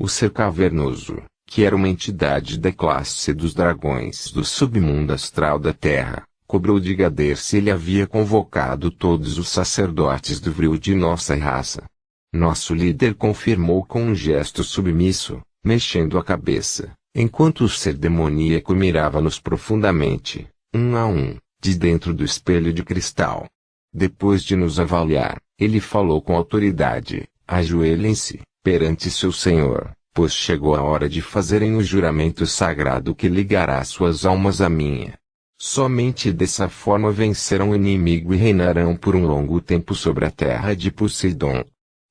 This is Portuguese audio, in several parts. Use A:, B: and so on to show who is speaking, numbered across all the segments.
A: O ser cavernoso, que era uma entidade da classe dos dragões do submundo astral da Terra, cobrou de Gader se ele havia convocado todos os sacerdotes do Vril de nossa raça. Nosso líder confirmou com um gesto submisso, mexendo a cabeça, enquanto o ser demoníaco mirava-nos profundamente, um a um, de dentro do espelho de cristal. Depois de nos avaliar, ele falou com autoridade: ajoelhem-se perante seu Senhor, pois chegou a hora de fazerem o juramento sagrado que ligará suas almas à minha. Somente dessa forma vencerão o inimigo e reinarão por um longo tempo sobre a terra de Poseidon.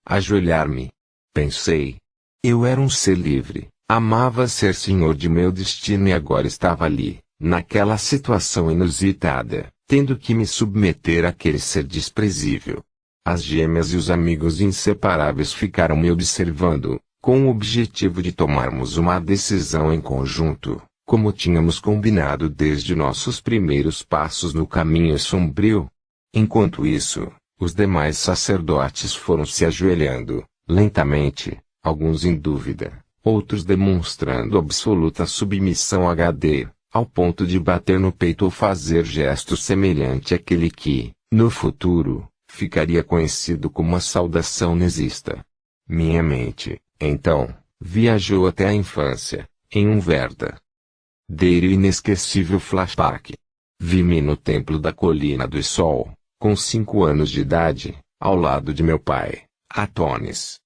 A: Ajoelhar-me. Pensei. Eu era um ser livre, amava ser senhor de meu destino e agora estava ali, naquela situação inusitada, tendo que me submeter àquele ser desprezível. As gêmeas e os amigos inseparáveis ficaram me observando, com o objetivo de tomarmos uma decisão em conjunto, como tínhamos combinado desde nossos primeiros passos no caminho sombrio. Enquanto isso, os demais sacerdotes foram se ajoelhando, lentamente, alguns em dúvida, outros demonstrando absoluta submissão a Gader, ao ponto de bater no peito ou fazer gesto semelhante àquele que, no futuro, ficaria conhecido como a saudação nazista. Minha mente, então, viajou até a infância, em um verdadeiro e inesquecível flashback. Vi-me no templo da Colina do Sol, com 5 anos de idade, ao lado de meu pai, Atonis.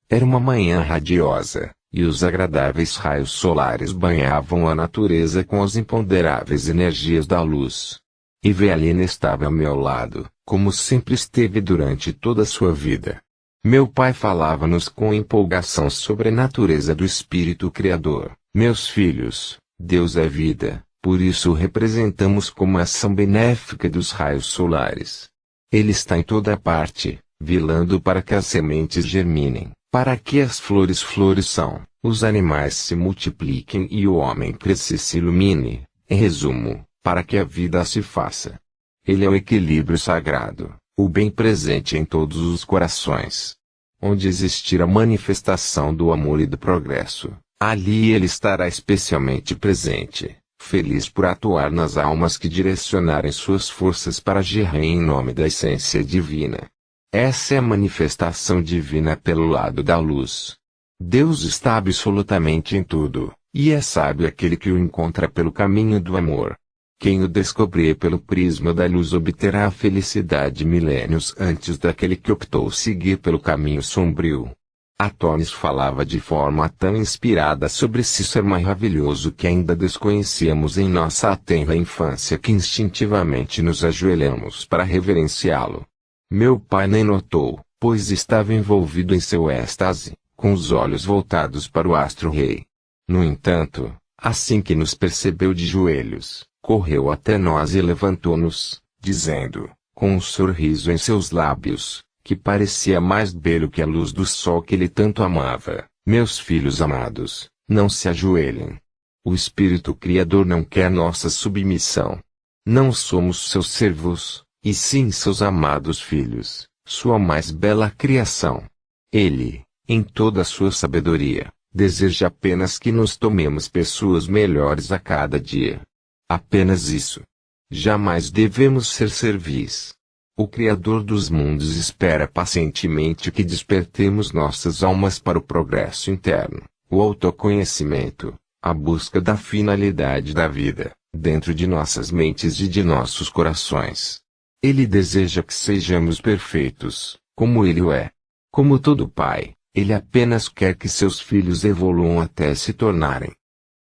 A: Era uma manhã radiosa, e os agradáveis raios solares banhavam a natureza com as imponderáveis energias da luz. E Evelina estava ao meu lado, como sempre esteve durante toda a sua vida. Meu pai falava-nos com empolgação sobre a natureza do Espírito Criador. Meus filhos, Deus é vida, por isso o representamos como a ação benéfica dos raios solares. Ele está em toda parte, velando para que as sementes germinem, para que as flores floresçam, os animais se multipliquem e o homem cresça e se ilumine, em resumo, para que a vida se faça. Ele é o equilíbrio sagrado, o bem presente em todos os corações. Onde existir a manifestação do amor e do progresso, ali ele estará especialmente presente, feliz por atuar nas almas que direcionarem suas forças para agir em nome da essência divina. Essa é a manifestação divina pelo lado da luz. Deus está absolutamente em tudo, e é sábio aquele que o encontra pelo caminho do amor. Quem o descobrir pelo prisma da luz obterá a felicidade milênios antes daquele que optou seguir pelo caminho sombrio. Atonis falava de forma tão inspirada sobre esse ser maravilhoso que ainda desconhecíamos em nossa tenra infância que instintivamente nos ajoelhamos para reverenciá-lo. Meu pai nem notou, pois estava envolvido em seu êxtase, com os olhos voltados para o astro-rei. No entanto, assim que nos percebeu de joelhos, correu até nós e levantou-nos, dizendo, com um sorriso em seus lábios, que parecia mais belo que a luz do sol que ele tanto amava: meus filhos amados, não se ajoelhem. O Espírito Criador não quer nossa submissão. Não somos seus servos, e sim seus amados filhos, sua mais bela criação. Ele, em toda a sua sabedoria, deseja apenas que nos tomemos pessoas melhores a cada dia. Apenas isso. Jamais devemos ser servis. O Criador dos mundos espera pacientemente que despertemos nossas almas para o progresso interno, o autoconhecimento, a busca da finalidade da vida, dentro de nossas mentes e de nossos corações. Ele deseja que sejamos perfeitos, como ele o é. Como todo pai, ele apenas quer que seus filhos evoluam até se tornarem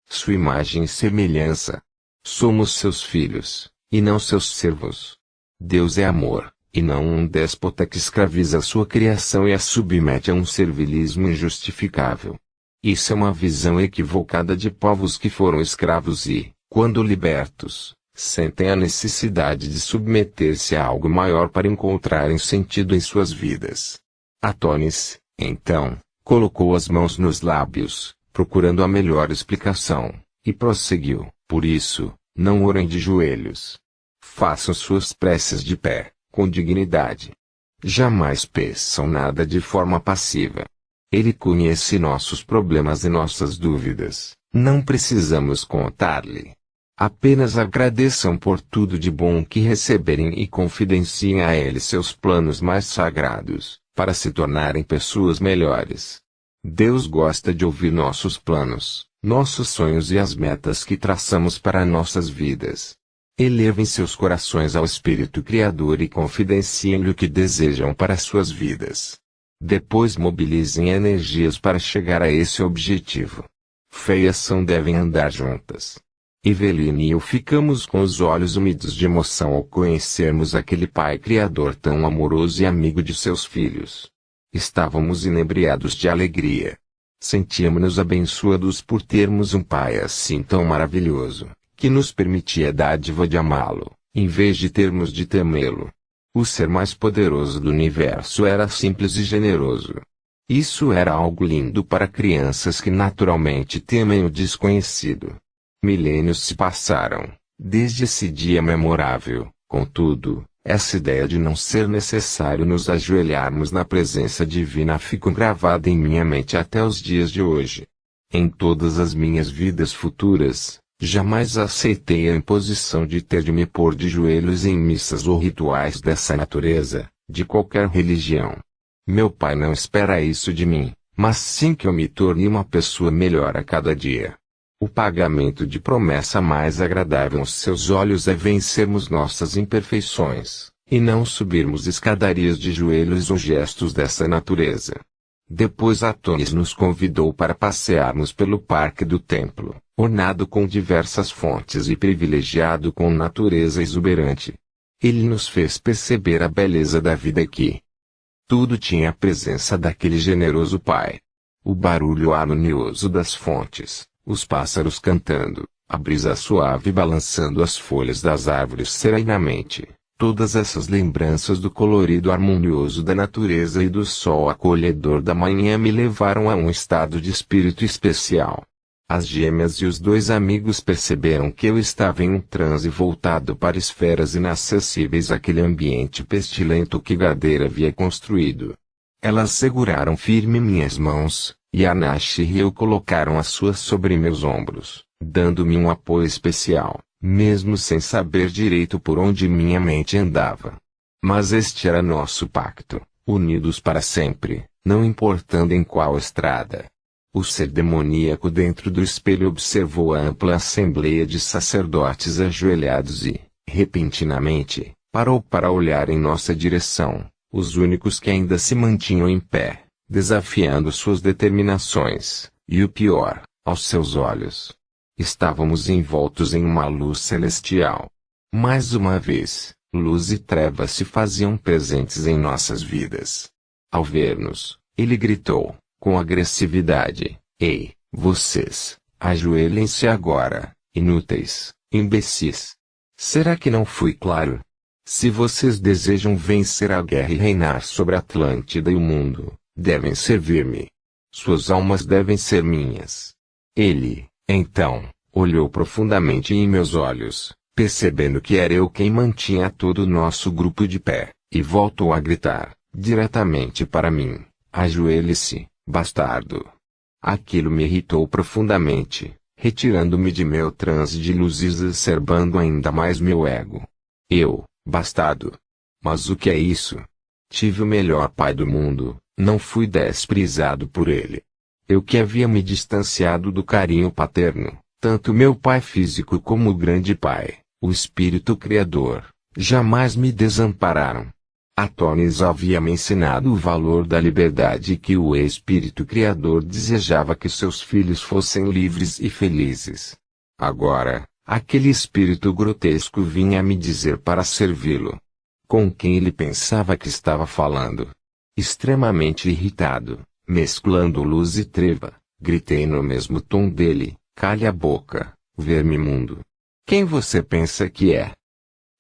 A: sua imagem e semelhança. Somos seus filhos, e não seus servos. Deus é amor, e não um déspota que escraviza a sua criação e a submete a um servilismo injustificável. Isso é uma visão equivocada de povos que foram escravos e, quando libertos, sentem a necessidade de submeter-se a algo maior para encontrarem sentido em suas vidas. Atonis, então, colocou as mãos nos lábios, procurando a melhor explicação, e prosseguiu: por isso, não orem de joelhos. Façam suas preces de pé, com dignidade. Jamais peçam nada de forma passiva. Ele conhece nossos problemas e nossas dúvidas, não precisamos contar-lhe. Apenas agradeçam por tudo de bom que receberem e confidenciem a Ele seus planos mais sagrados, para se tornarem pessoas melhores. Deus gosta de ouvir nossos planos, nossos sonhos e as metas que traçamos para nossas vidas. Elevem seus corações ao Espírito Criador e confidenciem-lhe o que desejam para suas vidas. Depois mobilizem energias para chegar a esse objetivo. Fé e ação devem andar juntas. Eveline e eu ficamos com os olhos úmidos de emoção ao conhecermos aquele Pai Criador tão amoroso e amigo de seus filhos. Estávamos inebriados de alegria. Sentíamos-nos abençoados por termos um Pai assim tão maravilhoso, que nos permitia a dádiva de amá-lo, em vez de termos de temê-lo. O ser mais poderoso do universo era simples e generoso. Isso era algo lindo para crianças que naturalmente temem o desconhecido. Milênios se passaram, desde esse dia memorável, contudo, essa ideia de não ser necessário nos ajoelharmos na presença divina ficou gravada em minha mente até os dias de hoje. Em todas as minhas vidas futuras, jamais aceitei a imposição de ter de me pôr de joelhos em missas ou rituais dessa natureza, de qualquer religião. Meu Pai não espera isso de mim, mas sim que eu me torne uma pessoa melhor a cada dia. O pagamento de promessa mais agradável aos seus olhos é vencermos nossas imperfeições, e não subirmos escadarias de joelhos ou gestos dessa natureza. Depois Atones nos convidou para passearmos pelo parque do templo, ornado com diversas fontes e privilegiado com natureza exuberante. Ele nos fez perceber a beleza da vida aqui. Tudo tinha a presença daquele generoso Pai. O barulho harmonioso das fontes, os pássaros cantando, a brisa suave balançando as folhas das árvores serenamente, todas essas lembranças do colorido harmonioso da natureza e do sol acolhedor da manhã me levaram a um estado de espírito especial. As gêmeas e os dois amigos perceberam que eu estava em um transe voltado para esferas inacessíveis àquele ambiente pestilento que Gadeira havia construído. Elas seguraram firme minhas mãos, e Anashi e eu colocaram as suas sobre meus ombros, dando-me um apoio especial, mesmo sem saber direito por onde minha mente andava. Mas este era nosso pacto, unidos para sempre, não importando em qual estrada. O ser demoníaco dentro do espelho observou a ampla assembleia de sacerdotes ajoelhados e, repentinamente, parou para olhar em nossa direção, os únicos que ainda se mantinham em pé, desafiando suas determinações, e o pior, aos seus olhos. Estávamos envoltos em uma luz celestial. Mais uma vez, luz e trevas se faziam presentes em nossas vidas. Ao ver-nos, ele gritou, com agressividade: "Ei, vocês, ajoelhem-se agora, inúteis, imbecis. Será que não fui claro? Se vocês desejam vencer a guerra e reinar sobre a Atlântida e o mundo, devem servir-me. Suas almas devem ser minhas." Ele, então, olhou profundamente em meus olhos, percebendo que era eu quem mantinha todo o nosso grupo de pé, e voltou a gritar, diretamente para mim: "Ajoelhe-se, bastardo." Aquilo me irritou profundamente, retirando-me de meu transe de luz e exacerbando ainda mais meu ego. Eu, bastardo? Mas o que é isso? Tive o melhor pai do mundo, não fui desprezado por ele. Eu que havia me distanciado do carinho paterno, tanto meu pai físico como o grande pai, o Espírito Criador, jamais me desampararam. Atones havia me ensinado o valor da liberdade e que o Espírito Criador desejava que seus filhos fossem livres e felizes. Agora, aquele espírito grotesco vinha me dizer para servi-lo. Com quem ele pensava que estava falando? Extremamente irritado, mesclando luz e treva, gritei no mesmo tom dele: "Calhe a boca, verme imundo. Quem você pensa que é?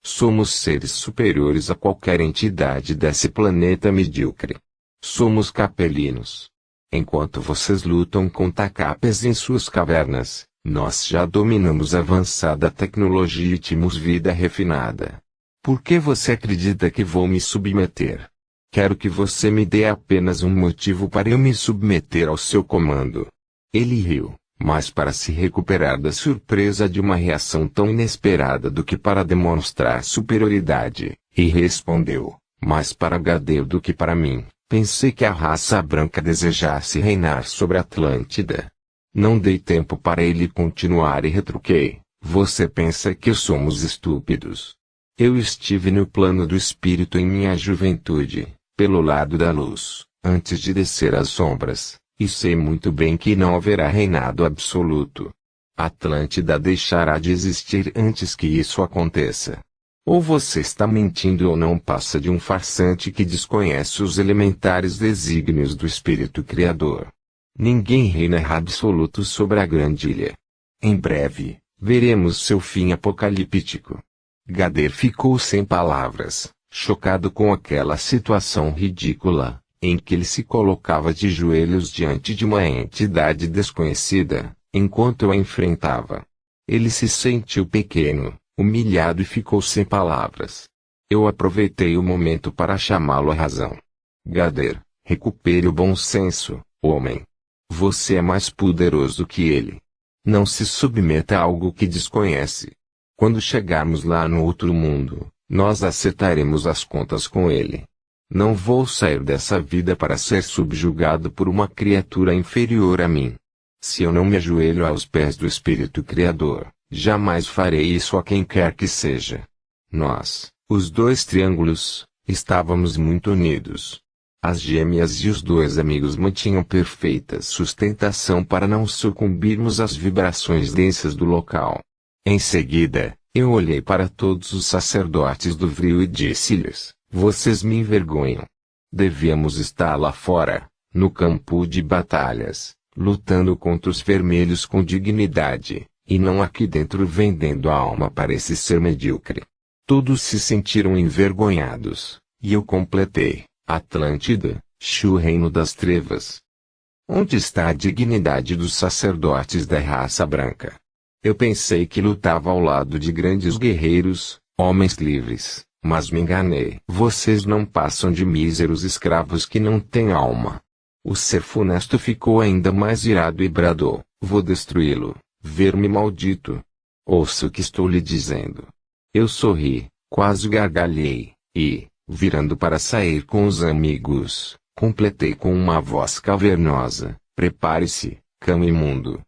A: Somos seres superiores a qualquer entidade desse planeta medíocre. Somos capelinos. Enquanto vocês lutam com tacapes em suas cavernas, nós já dominamos avançada tecnologia e temos vida refinada. Por que você acredita que vou me submeter? Quero que você me dê apenas um motivo para eu me submeter ao seu comando. Ele riu, mas para se recuperar da surpresa de uma reação tão inesperada do que para demonstrar superioridade, e respondeu, mais para Gadeiro do que para mim, pensei que a raça branca desejasse reinar sobre a Atlântida. Não dei tempo para ele continuar e retruquei, você pensa que somos estúpidos? Eu estive no plano do espírito em minha juventude, pelo lado da luz, antes de descer às sombras, e sei muito bem que não haverá reinado absoluto. Atlântida deixará de existir antes que isso aconteça. Ou você está mentindo ou não passa de um farsante que desconhece os elementares desígnios do Espírito Criador. Ninguém reina absoluto sobre a grande ilha. Em breve, veremos seu fim apocalíptico. Gader ficou sem palavras, chocado com aquela situação ridícula, em que ele se colocava de joelhos diante de uma entidade desconhecida, enquanto a enfrentava. Ele se sentiu pequeno, humilhado e ficou sem palavras. Eu aproveitei o momento para chamá-lo à razão. Gader, recupere o bom senso, homem. Você é mais poderoso que ele. Não se submeta a algo que desconhece. Quando chegarmos lá no outro mundo, nós acertaremos as contas com ele. Não vou sair dessa vida para ser subjugado por uma criatura inferior a mim. Se eu não me ajoelho aos pés do Espírito Criador, jamais farei isso a quem quer que seja. Nós, os dois triângulos, estávamos muito unidos. As gêmeas e os dois amigos mantinham perfeita sustentação para não sucumbirmos às vibrações densas do local. Em seguida, eu olhei para todos os sacerdotes do Vril e disse-lhes, vocês me envergonham. Devíamos estar lá fora, no campo de batalhas, lutando contra os vermelhos com dignidade, e não aqui dentro vendendo a alma para esse ser medíocre. Todos se sentiram envergonhados, e eu completei. Atlântida, Shu Reino das Trevas. Onde está a dignidade dos sacerdotes da raça branca? Eu pensei que lutava ao lado de grandes guerreiros, homens livres, mas me enganei. Vocês não passam de míseros escravos que não têm alma. O ser funesto ficou ainda mais irado e bradou, vou destruí-lo, verme maldito. Ouça o que estou lhe dizendo. Eu sorri, quase gargalhei, e, virando para sair com os amigos, completei com uma voz cavernosa, prepare-se, cão imundo.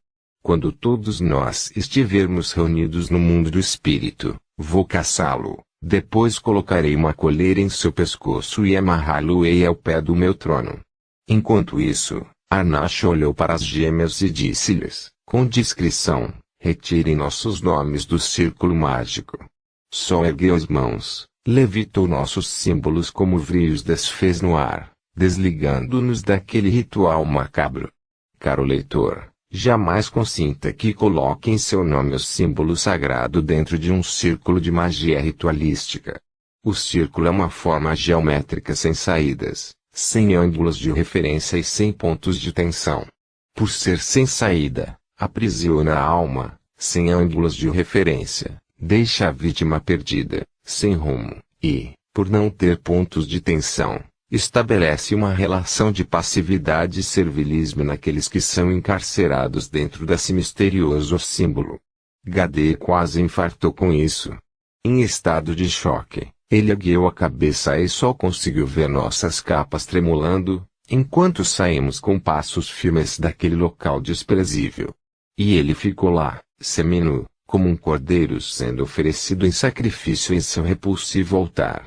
A: Quando todos nós estivermos reunidos no mundo do espírito, vou caçá-lo, depois colocarei uma coleira em seu pescoço e amarrá-lo-ei ao pé do meu trono. Enquanto isso, Arnash olhou para as gêmeas e disse-lhes, com discrição, retirem nossos nomes do círculo mágico. Sol ergueu as mãos, levitou nossos símbolos como vrios desfez no ar, desligando-nos daquele ritual macabro. Caro leitor, jamais consinta que coloquem seu nome o símbolo sagrado dentro de um círculo de magia ritualística. O círculo é uma forma geométrica sem saídas, sem ângulos de referência e sem pontos de tensão. Por ser sem saída, aprisiona a alma, sem ângulos de referência, deixa a vítima perdida, sem rumo, e, por não ter pontos de tensão, estabelece uma relação de passividade e servilismo naqueles que são encarcerados dentro desse misterioso símbolo. Gader quase infartou com isso. Em estado de choque, ele ergueu a cabeça e só conseguiu ver nossas capas tremulando, enquanto saímos com passos firmes daquele local desprezível. E ele ficou lá, seminu, como um cordeiro sendo oferecido em sacrifício em seu repulsivo altar.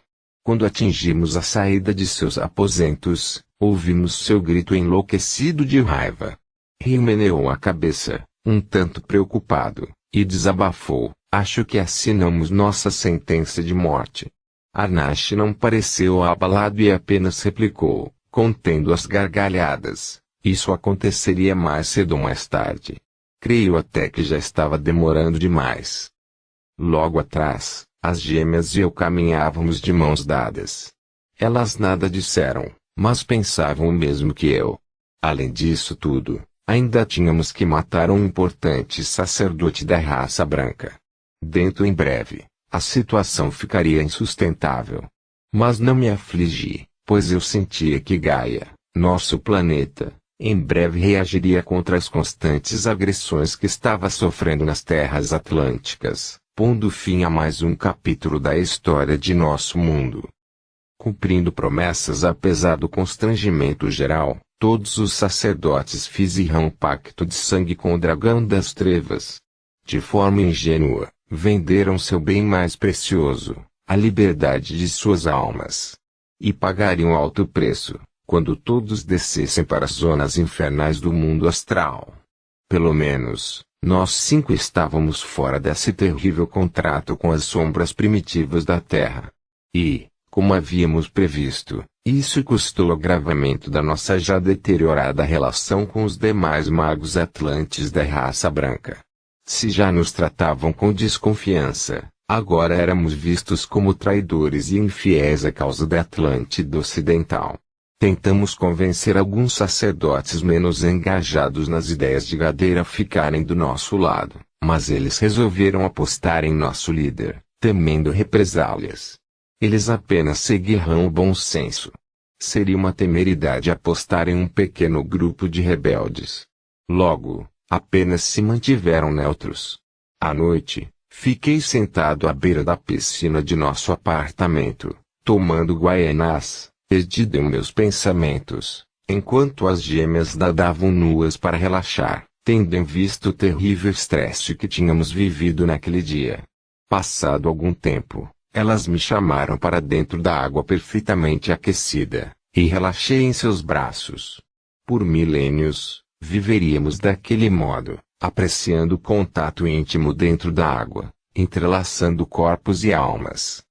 A: Quando atingimos a saída de seus aposentos, ouvimos seu grito enlouquecido de raiva. Rio meneou a cabeça, um tanto preocupado, e desabafou, acho que assinamos nossa sentença de morte. Arnash não pareceu abalado e apenas replicou, contendo as gargalhadas, isso aconteceria mais cedo ou mais tarde. Creio até que já estava demorando demais. Logo atrás, as gêmeas e eu caminhávamos de mãos dadas. Elas nada disseram, mas pensavam o mesmo que eu. Além disso tudo, ainda tínhamos que matar um importante sacerdote da raça branca. Dentro em breve, a situação ficaria insustentável. Mas não me afligi, pois eu sentia que Gaia, nosso planeta, em breve reagiria contra as constantes agressões que estava sofrendo nas terras atlânticas, pondo fim a mais um capítulo da história de nosso mundo. Cumprindo promessas apesar do constrangimento geral, todos os sacerdotes fizeram um pacto de sangue com o dragão das trevas. De forma ingênua, venderam seu bem mais precioso, a liberdade de suas almas. E pagariam alto preço, quando todos descessem para as zonas infernais do mundo astral. Pelo menos, nós 5 estávamos fora desse terrível contrato com as sombras primitivas da Terra. E, como havíamos previsto, isso custou o agravamento da nossa já deteriorada relação com os demais magos atlantes da raça branca. Se já nos tratavam com desconfiança, agora éramos vistos como traidores e infiéis à causa da Atlântida Ocidental. Tentamos convencer alguns sacerdotes menos engajados nas ideias de Gadeira a ficarem do nosso lado, mas eles resolveram apostar em nosso líder, temendo represálias. Eles apenas seguirão o bom senso. Seria uma temeridade apostar em um pequeno grupo de rebeldes. Logo, apenas se mantiveram neutros. À noite, fiquei sentado à beira da piscina de nosso apartamento, tomando guaianás, perdido em meus pensamentos, enquanto as gêmeas nadavam nuas para relaxar, tendo em vista o terrível estresse que tínhamos vivido naquele dia. Passado algum tempo, elas me chamaram para dentro da água perfeitamente aquecida, e relaxei em seus braços. Por milênios, viveríamos daquele modo, apreciando o contato íntimo dentro da água, entrelaçando corpos e almas.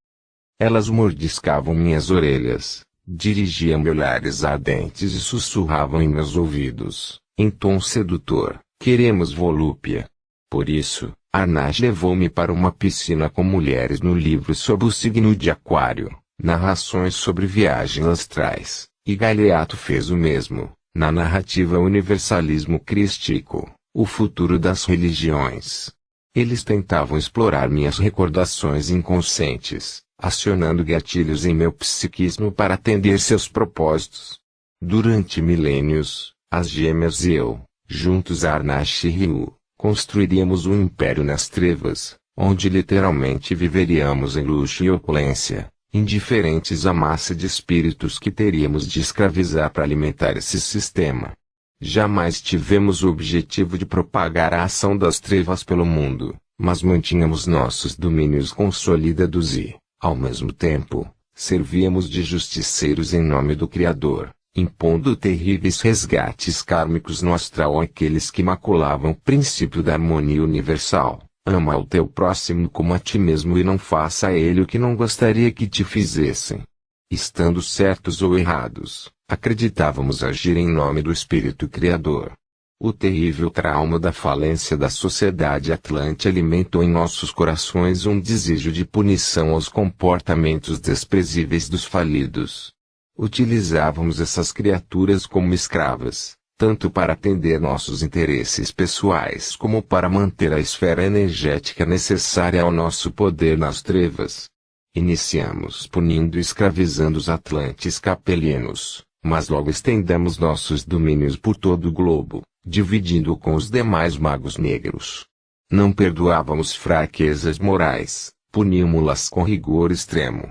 A: Elas mordiscavam minhas orelhas, dirigiam-me olhares ardentes e sussurravam em meus ouvidos, em tom sedutor: queremos volúpia. Por isso, Arnash levou-me para uma piscina com mulheres no livro sobre o signo de Aquário, narrações sobre viagens astrais, e Galeato fez o mesmo, na narrativa Universalismo Crístico, o futuro das religiões. Eles tentavam explorar minhas recordações inconscientes, acionando gatilhos em meu psiquismo para atender seus propósitos. Durante milênios, as gêmeas e eu, juntos a Arnash e Ryu, construiríamos um império nas trevas, onde literalmente viveríamos em luxo e opulência, indiferentes à massa de espíritos que teríamos de escravizar para alimentar esse sistema. Jamais tivemos o objetivo de propagar a ação das trevas pelo mundo, mas mantínhamos nossos domínios consolidados e, ao mesmo tempo, servíamos de justiceiros em nome do Criador, impondo terríveis resgates kármicos no astral àqueles que maculavam o princípio da harmonia universal. Ama o teu próximo como a ti mesmo e não faça a ele o que não gostaria que te fizessem. Estando certos ou errados, acreditávamos agir em nome do Espírito Criador. O terrível trauma da falência da sociedade atlante alimentou em nossos corações um desejo de punição aos comportamentos desprezíveis dos falidos. Utilizávamos essas criaturas como escravas, tanto para atender nossos interesses pessoais como para manter a esfera energética necessária ao nosso poder nas trevas. Iniciamos punindo e escravizando os atlantes capelinos, mas logo estendemos nossos domínios por todo o globo, dividindo-o com os demais magos negros. Não perdoávamos fraquezas morais, puníamos-las com rigor extremo.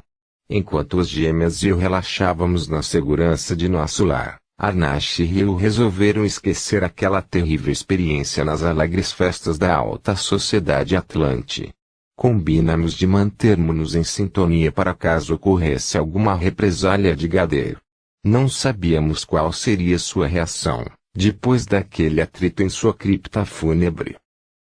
A: Enquanto as gêmeas e eu relaxávamos na segurança de nosso lar, Arnash e Ryu resolveram esquecer aquela terrível experiência nas alegres festas da alta sociedade atlante. Combinamos de mantermos-nos em sintonia para caso ocorresse alguma represália de Gadeira. Não sabíamos qual seria sua reação, depois daquele atrito em sua cripta fúnebre.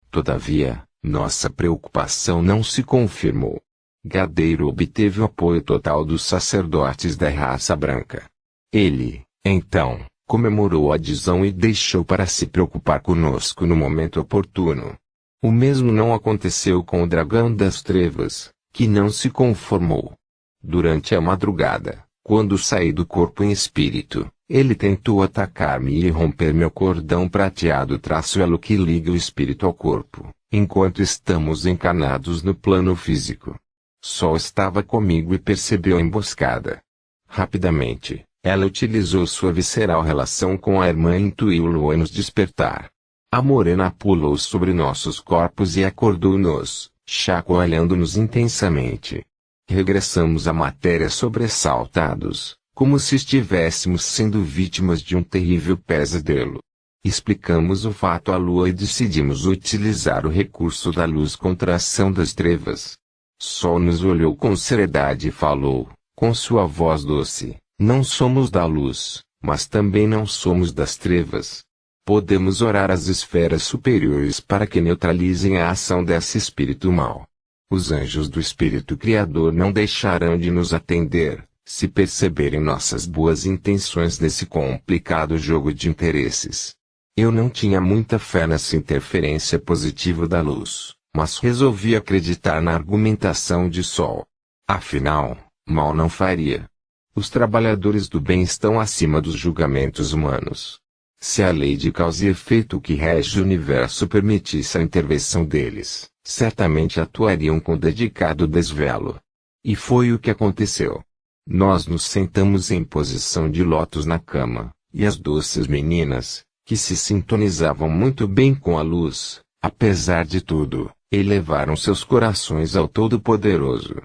A: Todavia, nossa preocupação não se confirmou. Gadeira obteve o apoio total dos sacerdotes da raça branca. Ele, então, comemorou a adesão e deixou para se preocupar conosco no momento oportuno. O mesmo não aconteceu com o dragão das trevas, que não se conformou. Durante a madrugada, quando saí do corpo em espírito, ele tentou atacar-me e romper meu cordão prateado traço-elo que liga o espírito ao corpo, enquanto estamos encarnados no plano físico. Sol estava comigo e percebeu a emboscada. Rapidamente, ela utilizou sua visceral relação com a irmã e intuiu-lo em nos despertar. A morena pulou sobre nossos corpos e acordou-nos, chacoalhando-nos intensamente. Regressamos à matéria sobressaltados, como se estivéssemos sendo vítimas de um terrível pesadelo. Explicamos o fato à lua e decidimos utilizar o recurso da luz contra a ação das trevas. Sol nos olhou com seriedade e falou, com sua voz doce: não somos da luz, mas também não somos das trevas. Podemos orar às esferas superiores para que neutralizem a ação desse espírito mau. Os anjos do Espírito Criador não deixarão de nos atender, se perceberem nossas boas intenções nesse complicado jogo de interesses. Eu não tinha muita fé nessa interferência positiva da luz, mas resolvi acreditar na argumentação de Sol. Afinal, mal não faria. Os trabalhadores do bem estão acima dos julgamentos humanos. Se a lei de causa e efeito que rege o universo permitisse a intervenção deles, certamente atuariam com dedicado desvelo. E foi o que aconteceu. Nós nos sentamos em posição de lótus na cama, e as doces meninas, que se sintonizavam muito bem com a luz, apesar de tudo, elevaram seus corações ao Todo-Poderoso.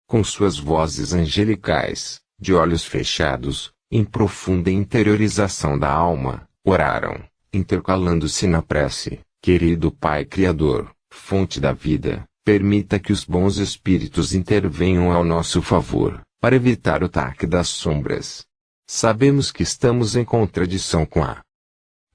A: Com suas vozes angelicais, de olhos fechados, em profunda interiorização da alma, oraram, intercalando-se na prece: querido Pai Criador, fonte da vida, permita que os bons espíritos intervenham ao nosso favor, para evitar o ataque das sombras. Sabemos que estamos em contradição com a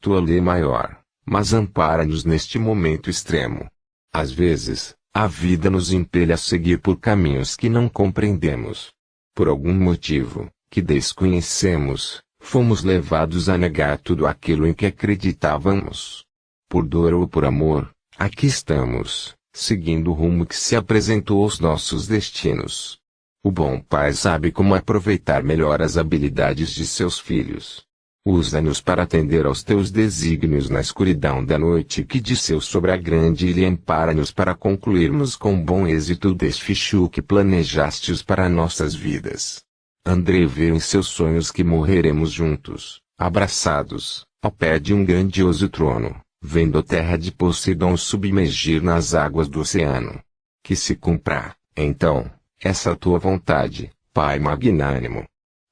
A: tua lei maior, mas ampara-nos neste momento extremo. Às vezes, a vida nos impele a seguir por caminhos que não compreendemos. Por algum motivo, que desconhecemos, fomos levados a negar tudo aquilo em que acreditávamos. Por dor ou por amor, aqui estamos, seguindo o rumo que se apresentou aos nossos destinos. O bom Pai sabe como aproveitar melhor as habilidades de seus filhos. Usa-nos para atender aos teus desígnios na escuridão da noite que desceu sobre a grande ilha, e ampara-nos para concluirmos com bom êxito o desfecho que planejastes para nossas vidas. André vê em seus sonhos que morreremos juntos, abraçados, ao pé de um grandioso trono, vendo a terra de Poseidon submergir nas águas do oceano. Que se cumpra, então, essa tua vontade, Pai magnânimo.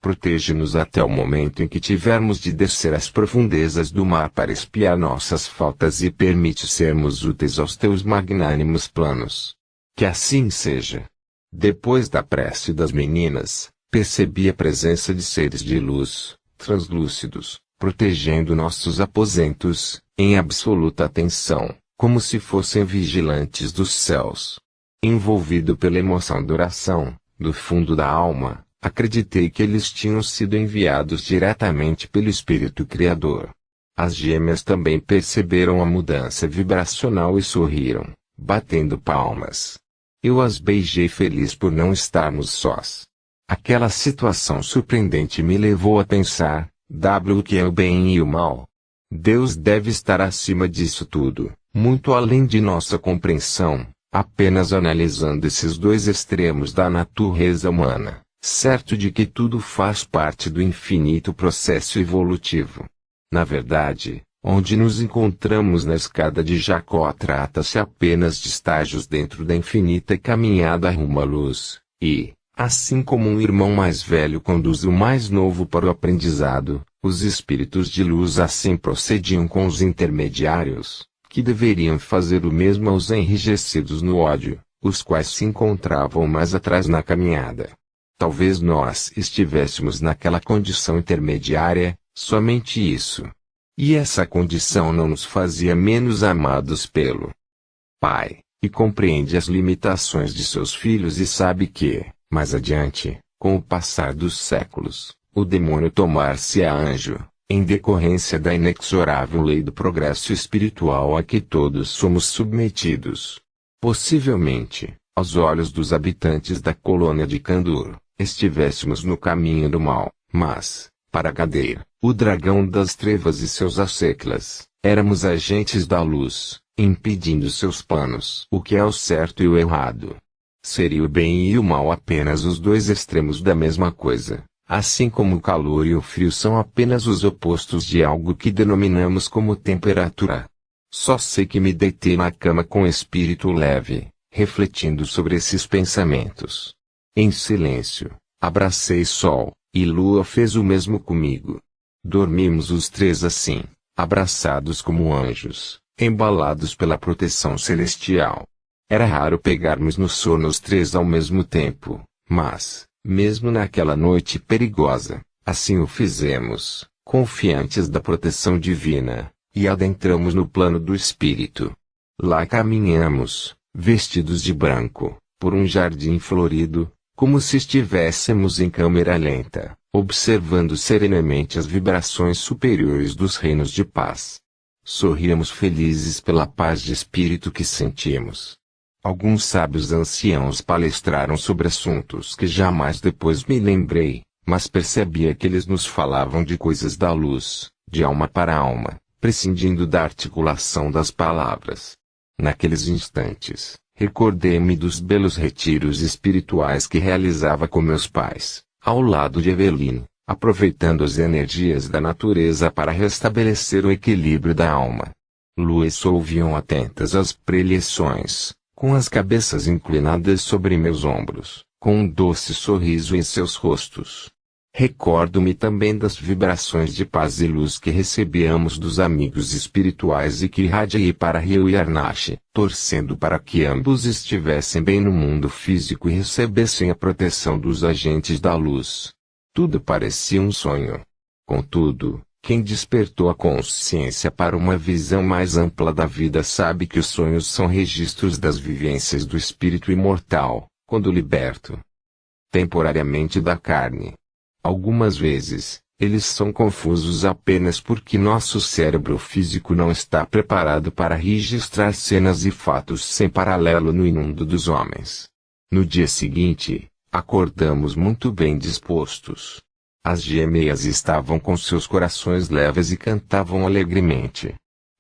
A: Protege-nos até o momento em que tivermos de descer às profundezas do mar para expiar nossas faltas e permite sermos úteis aos teus magnânimos planos. Que assim seja. Depois da prece das meninas, percebi a presença de seres de luz, translúcidos, protegendo nossos aposentos, em absoluta atenção, como se fossem vigilantes dos céus. Envolvido pela emoção da oração, do fundo da alma, acreditei que eles tinham sido enviados diretamente pelo Espírito Criador. As gêmeas também perceberam a mudança vibracional e sorriram, batendo palmas. Eu as beijei feliz por não estarmos sós. Aquela situação surpreendente me levou a pensar: o que é o bem e o mal? Deus deve estar acima disso tudo, muito além de nossa compreensão, apenas analisando esses dois extremos da natureza humana, certo de que tudo faz parte do infinito processo evolutivo. Na verdade, onde nos encontramos na escada de Jacó trata-se apenas de estágios dentro da infinita caminhada rumo à luz, e, assim como um irmão mais velho conduz o mais novo para o aprendizado, os espíritos de luz assim procediam com os intermediários, que deveriam fazer o mesmo aos enrijecidos no ódio, os quais se encontravam mais atrás na caminhada. Talvez nós estivéssemos naquela condição intermediária, somente isso. E essa condição não nos fazia menos amados pelo Pai, e compreende as limitações de seus filhos e sabe que, mais adiante, com o passar dos séculos, o demônio tomar-se-á anjo, em decorrência da inexorável lei do progresso espiritual a que todos somos submetidos. Possivelmente, aos olhos dos habitantes da colônia de Kandur, estivéssemos no caminho do mal, mas, para Gadeir, o dragão das trevas e seus asseclas, éramos agentes da luz, impedindo seus planos. O que é o certo e o errado? Seria o bem e o mal apenas os dois extremos da mesma coisa, Assim como o calor e o frio são apenas os opostos de algo que denominamos como temperatura. Só sei que me deitei na cama com espírito leve, refletindo sobre esses pensamentos. Em silêncio, abracei sol, e lua fez o mesmo comigo. Dormimos os três assim, abraçados como anjos, embalados pela proteção celestial. Era raro pegarmos no sono os três ao mesmo tempo, mas, mesmo naquela noite perigosa, assim o fizemos, confiantes da proteção divina, e adentramos no plano do espírito. Lá caminhamos, vestidos de branco, por um jardim florido, como se estivéssemos em câmera lenta, observando serenamente as vibrações superiores dos reinos de paz. Sorríamos felizes pela paz de espírito que sentimos. Alguns sábios anciãos palestraram sobre assuntos que jamais depois me lembrei, mas percebia que eles nos falavam de coisas da luz, de alma para alma, prescindindo da articulação das palavras. Naqueles instantes, recordei-me dos belos retiros espirituais que realizava com meus pais, ao lado de Eveline, aproveitando as energias da natureza para restabelecer o equilíbrio da alma. Lua e Sol ouviam atentas às preleções, com as cabeças inclinadas sobre meus ombros, com um doce sorriso em seus rostos. Recordo-me também das vibrações de paz e luz que recebíamos dos amigos espirituais e que irradiei para Rio e Arnache, torcendo para que ambos estivessem bem no mundo físico e recebessem a proteção dos agentes da luz. Tudo parecia um sonho. Contudo, quem despertou a consciência para uma visão mais ampla da vida sabe que os sonhos são registros das vivências do espírito imortal, quando liberto temporariamente da carne. Algumas vezes, eles são confusos apenas porque nosso cérebro físico não está preparado para registrar cenas e fatos sem paralelo no mundo dos homens. No dia seguinte, acordamos muito bem dispostos. As gêmeas estavam com seus corações leves e cantavam alegremente.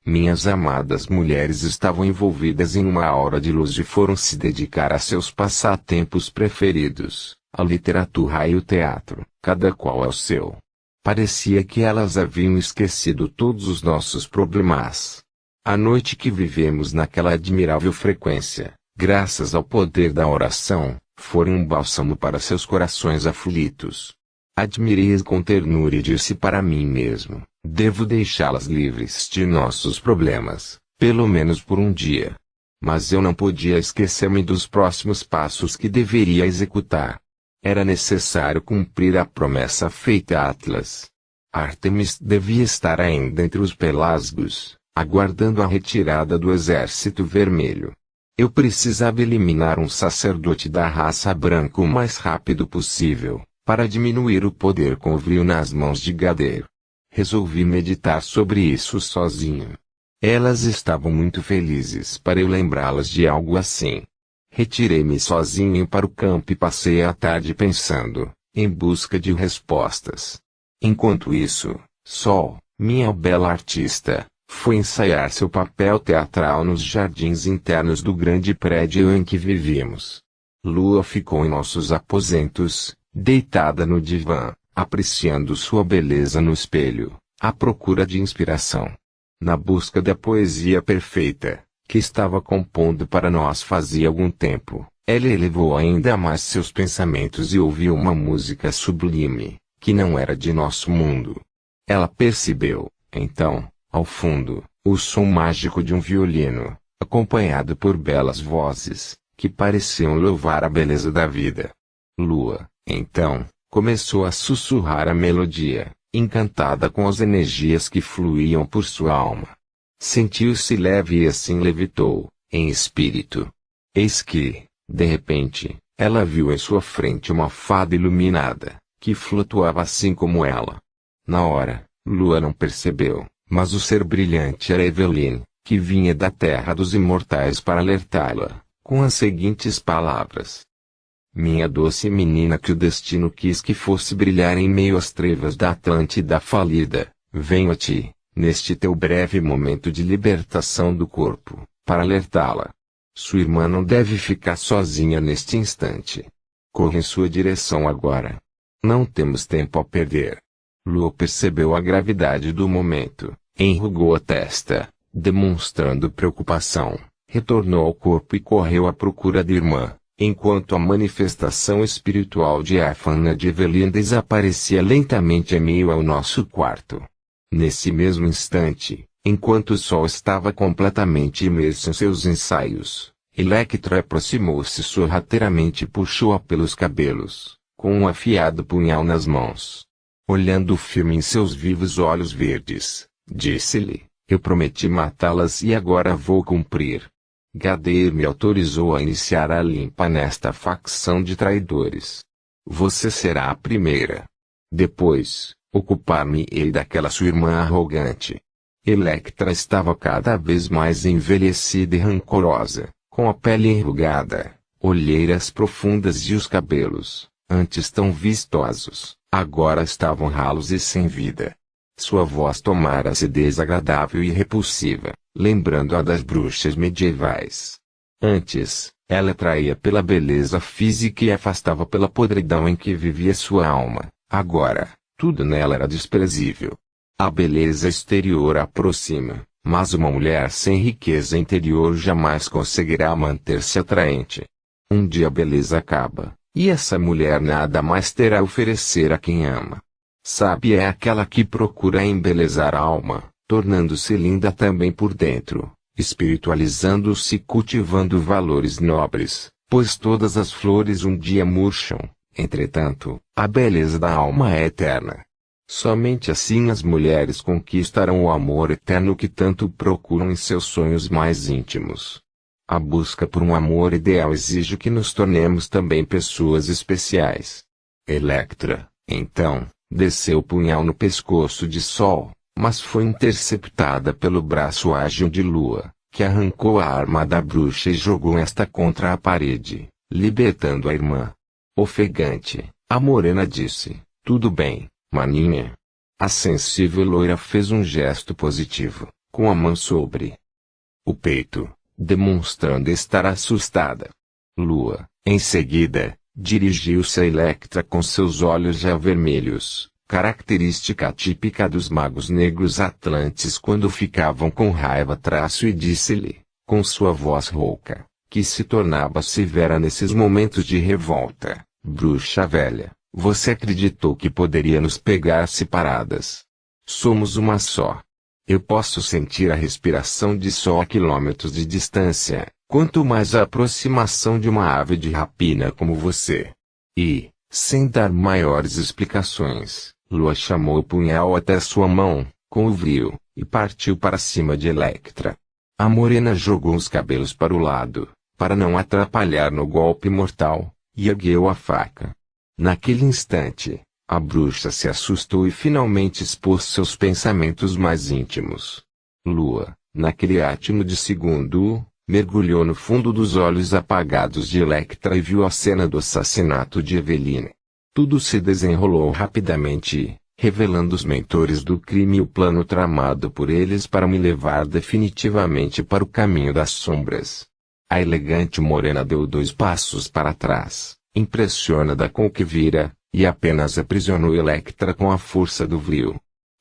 A: Minhas amadas mulheres estavam envolvidas em uma aura de luz e foram se dedicar a seus passatempos preferidos, a literatura e o teatro, cada qual ao seu. Parecia que elas haviam esquecido todos os nossos problemas. A noite que vivemos naquela admirável frequência, graças ao poder da oração, foi um bálsamo para seus corações aflitos. Admirei-as com ternura e disse para mim mesmo, devo deixá-las livres de nossos problemas, pelo menos por um dia. Mas eu não podia esquecer-me dos próximos passos que deveria executar. Era necessário cumprir a promessa feita a Atlas. Ártemis devia estar ainda entre os Pelasgos, aguardando a retirada do Exército Vermelho. Eu precisava eliminar um sacerdote da raça branca o mais rápido possível, para diminuir o poder convrio nas mãos de Gader. Resolvi meditar sobre isso sozinho. Elas estavam muito felizes para eu lembrá-las de algo assim. Retirei-me sozinho para o campo e passei a tarde pensando, em busca de respostas. Enquanto isso, Sol, minha bela artista, foi ensaiar seu papel teatral nos jardins internos do grande prédio em que vivíamos. Lua ficou em nossos aposentos, deitada no divã, apreciando sua beleza no espelho, à procura de inspiração. Na busca da poesia perfeita, que estava compondo para nós fazia algum tempo, ela elevou ainda mais seus pensamentos e ouviu uma música sublime, que não era de nosso mundo. Ela percebeu, então, ao fundo, o som mágico de um violino, acompanhado por belas vozes, que pareciam louvar a beleza da vida. Lua, então, começou a sussurrar a melodia, encantada com as energias que fluíam por sua alma. Sentiu-se leve e assim levitou, em espírito. Eis que, de repente, ela viu em sua frente uma fada iluminada, que flutuava assim como ela. Na hora, Lua não percebeu, mas o ser brilhante era Eveline, que vinha da terra dos imortais para alertá-la, com as seguintes palavras. Minha doce menina que o destino quis que fosse brilhar em meio às trevas da Atlântida falida, venho a ti, neste teu breve momento de libertação do corpo, para alertá-la. Sua irmã não deve ficar sozinha neste instante. Corra em sua direção agora. Não temos tempo a perder. Lua percebeu a gravidade do momento, enrugou a testa, demonstrando preocupação, retornou ao corpo e correu à procura da irmã, enquanto a manifestação espiritual diáfana de Evelyn desaparecia lentamente em meio ao nosso quarto. Nesse mesmo instante, enquanto o sol estava completamente imerso em seus ensaios, Electra aproximou-se sorrateiramente e puxou-a pelos cabelos, com um afiado punhal nas mãos. Olhando o filme em seus vivos olhos verdes, disse-lhe: eu prometi matá-las e agora vou cumprir. Gadeir me autorizou a iniciar a limpa nesta facção de traidores. Você será a primeira. Depois, ocupar-me-ei daquela sua irmã arrogante. Electra estava cada vez mais envelhecida e rancorosa, com a pele enrugada, olheiras profundas e os cabelos, antes tão vistosos, agora estavam ralos e sem vida. Sua voz tomara-se desagradável e repulsiva, lembrando-a das bruxas medievais. Antes, ela atraía pela beleza física e afastava pela podridão em que vivia sua alma. Agora, tudo nela era desprezível. A beleza exterior a aproxima, mas uma mulher sem riqueza interior jamais conseguirá manter-se atraente. Um dia a beleza acaba, e essa mulher nada mais terá a oferecer a quem ama. Sábia é aquela que procura embelezar a alma, tornando-se linda também por dentro, espiritualizando-se e cultivando valores nobres, pois todas as flores um dia murcham, entretanto, a beleza da alma é eterna. Somente assim as mulheres conquistarão o amor eterno que tanto procuram em seus sonhos mais íntimos. A busca por um amor ideal exige que nos tornemos também pessoas especiais. Electra, então, desceu o punhal no pescoço de Sol, mas foi interceptada pelo braço ágil de Lua, que arrancou a arma da bruxa e jogou esta contra a parede, libertando a irmã. Ofegante, a morena disse: tudo bem, maninha. A sensível loira fez um gesto positivo, com a mão sobre o peito, demonstrando estar assustada. Lua, em seguida, dirigiu-se a Electra com seus olhos já vermelhos, característica típica dos magos negros atlantes quando ficavam com raiva e disse-lhe, com sua voz rouca, que se tornava severa nesses momentos de revolta: bruxa velha, você acreditou que poderia nos pegar separadas? Somos uma só. Eu posso sentir a respiração de Sol a quilômetros de distância, quanto mais a aproximação de uma ave de rapina como você. E, sem dar maiores explicações, Lua chamou o punhal até sua mão, com o vril, e partiu para cima de Electra. A morena jogou os cabelos para o lado, para não atrapalhar no golpe mortal, e ergueu a faca. Naquele instante, a bruxa se assustou e finalmente expôs seus pensamentos mais íntimos. Lua, naquele átimo de segundo, mergulhou no fundo dos olhos apagados de Electra e viu a cena do assassinato de Evelyn. Tudo se desenrolou rapidamente, revelando os mentores do crime e o plano tramado por eles para me levar definitivamente para o caminho das sombras. A elegante morena deu 2 passos para trás, impressionada com o que vira, e apenas aprisionou Electra com a força do vril.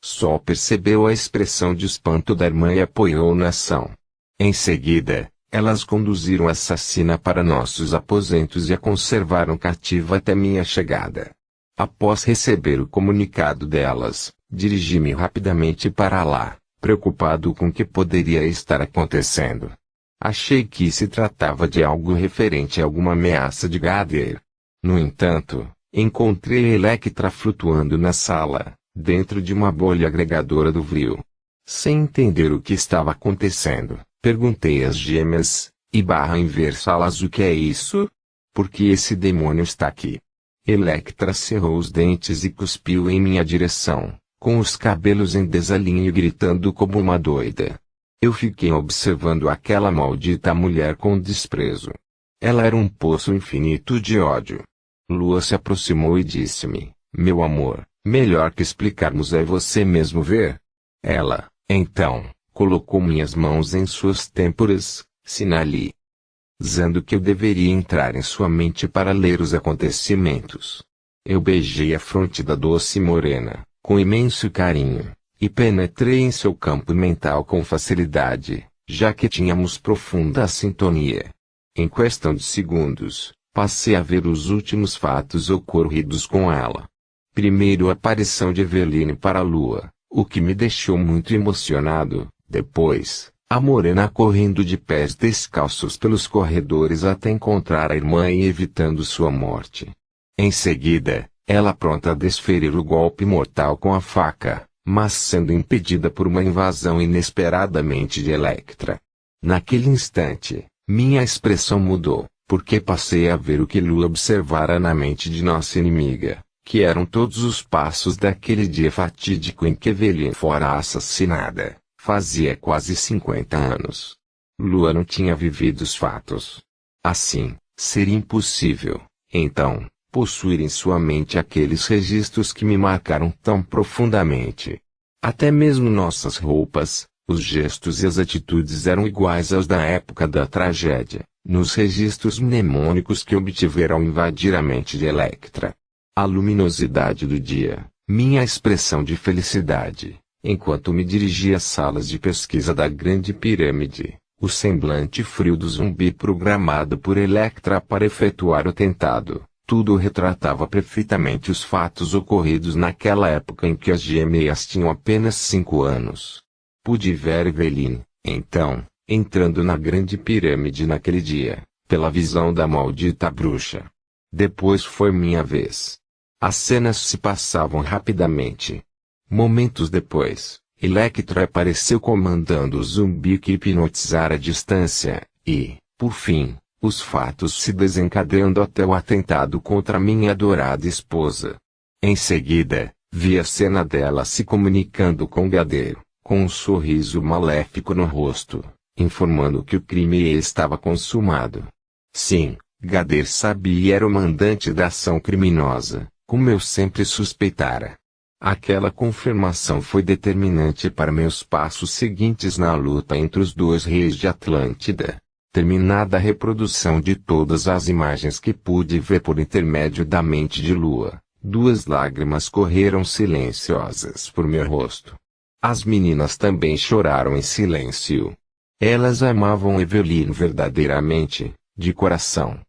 A: Sol percebeu a expressão de espanto da irmã e apoiou na ação. Em seguida, elas conduziram a assassina para nossos aposentos e a conservaram cativa até minha chegada. Após receber o comunicado delas, dirigi-me rapidamente para lá, preocupado com o que poderia estar acontecendo. Achei que se tratava de algo referente a alguma ameaça de Gadeir. No entanto, encontrei Electra flutuando na sala, dentro de uma bolha agregadora do vril. Sem entender o que estava acontecendo, perguntei às gêmeas, inversá-las o que é isso? Por que esse demônio está aqui? Electra cerrou os dentes e cuspiu em minha direção, com os cabelos em desalinho e gritando como uma doida. Eu fiquei observando aquela maldita mulher com desprezo. Ela era um poço infinito de ódio. Lua se aproximou e disse-me: meu amor, melhor que explicarmos é você mesmo ver. Ela, então, colocou minhas mãos em suas têmporas, sinalizando que eu deveria entrar em sua mente para ler os acontecimentos. Eu beijei a fronte da doce morena, com imenso carinho, e penetrei em seu campo mental com facilidade, já que tínhamos profunda sintonia. Em questão de segundos, passei a ver os últimos fatos ocorridos com ela. Primeiro a aparição de Eveline para a lua, o que me deixou muito emocionado. Depois, a morena correndo de pés descalços pelos corredores até encontrar a irmã e evitando sua morte. Em seguida, ela pronta a desferir o golpe mortal com a faca, mas sendo impedida por uma invasão inesperadamente de Electra. Naquele instante, minha expressão mudou, porque passei a ver o que Lua observara na mente de nossa inimiga, que eram todos os passos daquele dia fatídico em que Eveline fora assassinada, fazia quase 50 anos. Lua não tinha vivido os fatos. Assim, seria impossível, então, possuir em sua mente aqueles registros que me marcaram tão profundamente. Até mesmo nossas roupas, os gestos e as atitudes eram iguais aos da época da tragédia, nos registros mnemônicos que obtivera ao invadir a mente de Electra. A luminosidade do dia, minha expressão de felicidade, enquanto me dirigia às salas de pesquisa da Grande Pirâmide, o semblante frio do zumbi programado por Electra para efetuar o atentado. Tudo retratava perfeitamente os fatos ocorridos naquela época em que as gêmeas tinham apenas 5 anos. Pude ver Eveline, então, entrando na Grande Pirâmide naquele dia, pela visão da maldita bruxa. Depois foi minha vez. As cenas se passavam rapidamente. Momentos depois, Electra apareceu comandando o zumbi que hipnotizara a distância, e, por fim, os fatos se desencadeando até o atentado contra minha adorada esposa. Em seguida, vi a cena dela se comunicando com Gader, com um sorriso maléfico no rosto, informando que o crime estava consumado. Sim, Gader sabia e era o mandante da ação criminosa, como eu sempre suspeitara. Aquela confirmação foi determinante para meus passos seguintes na luta entre os dois reis de Atlântida. Terminada a reprodução de todas as imagens que pude ver por intermédio da mente de Lua, 2 lágrimas correram silenciosas por meu rosto. As meninas também choraram em silêncio. Elas amavam Eveline verdadeiramente, de coração.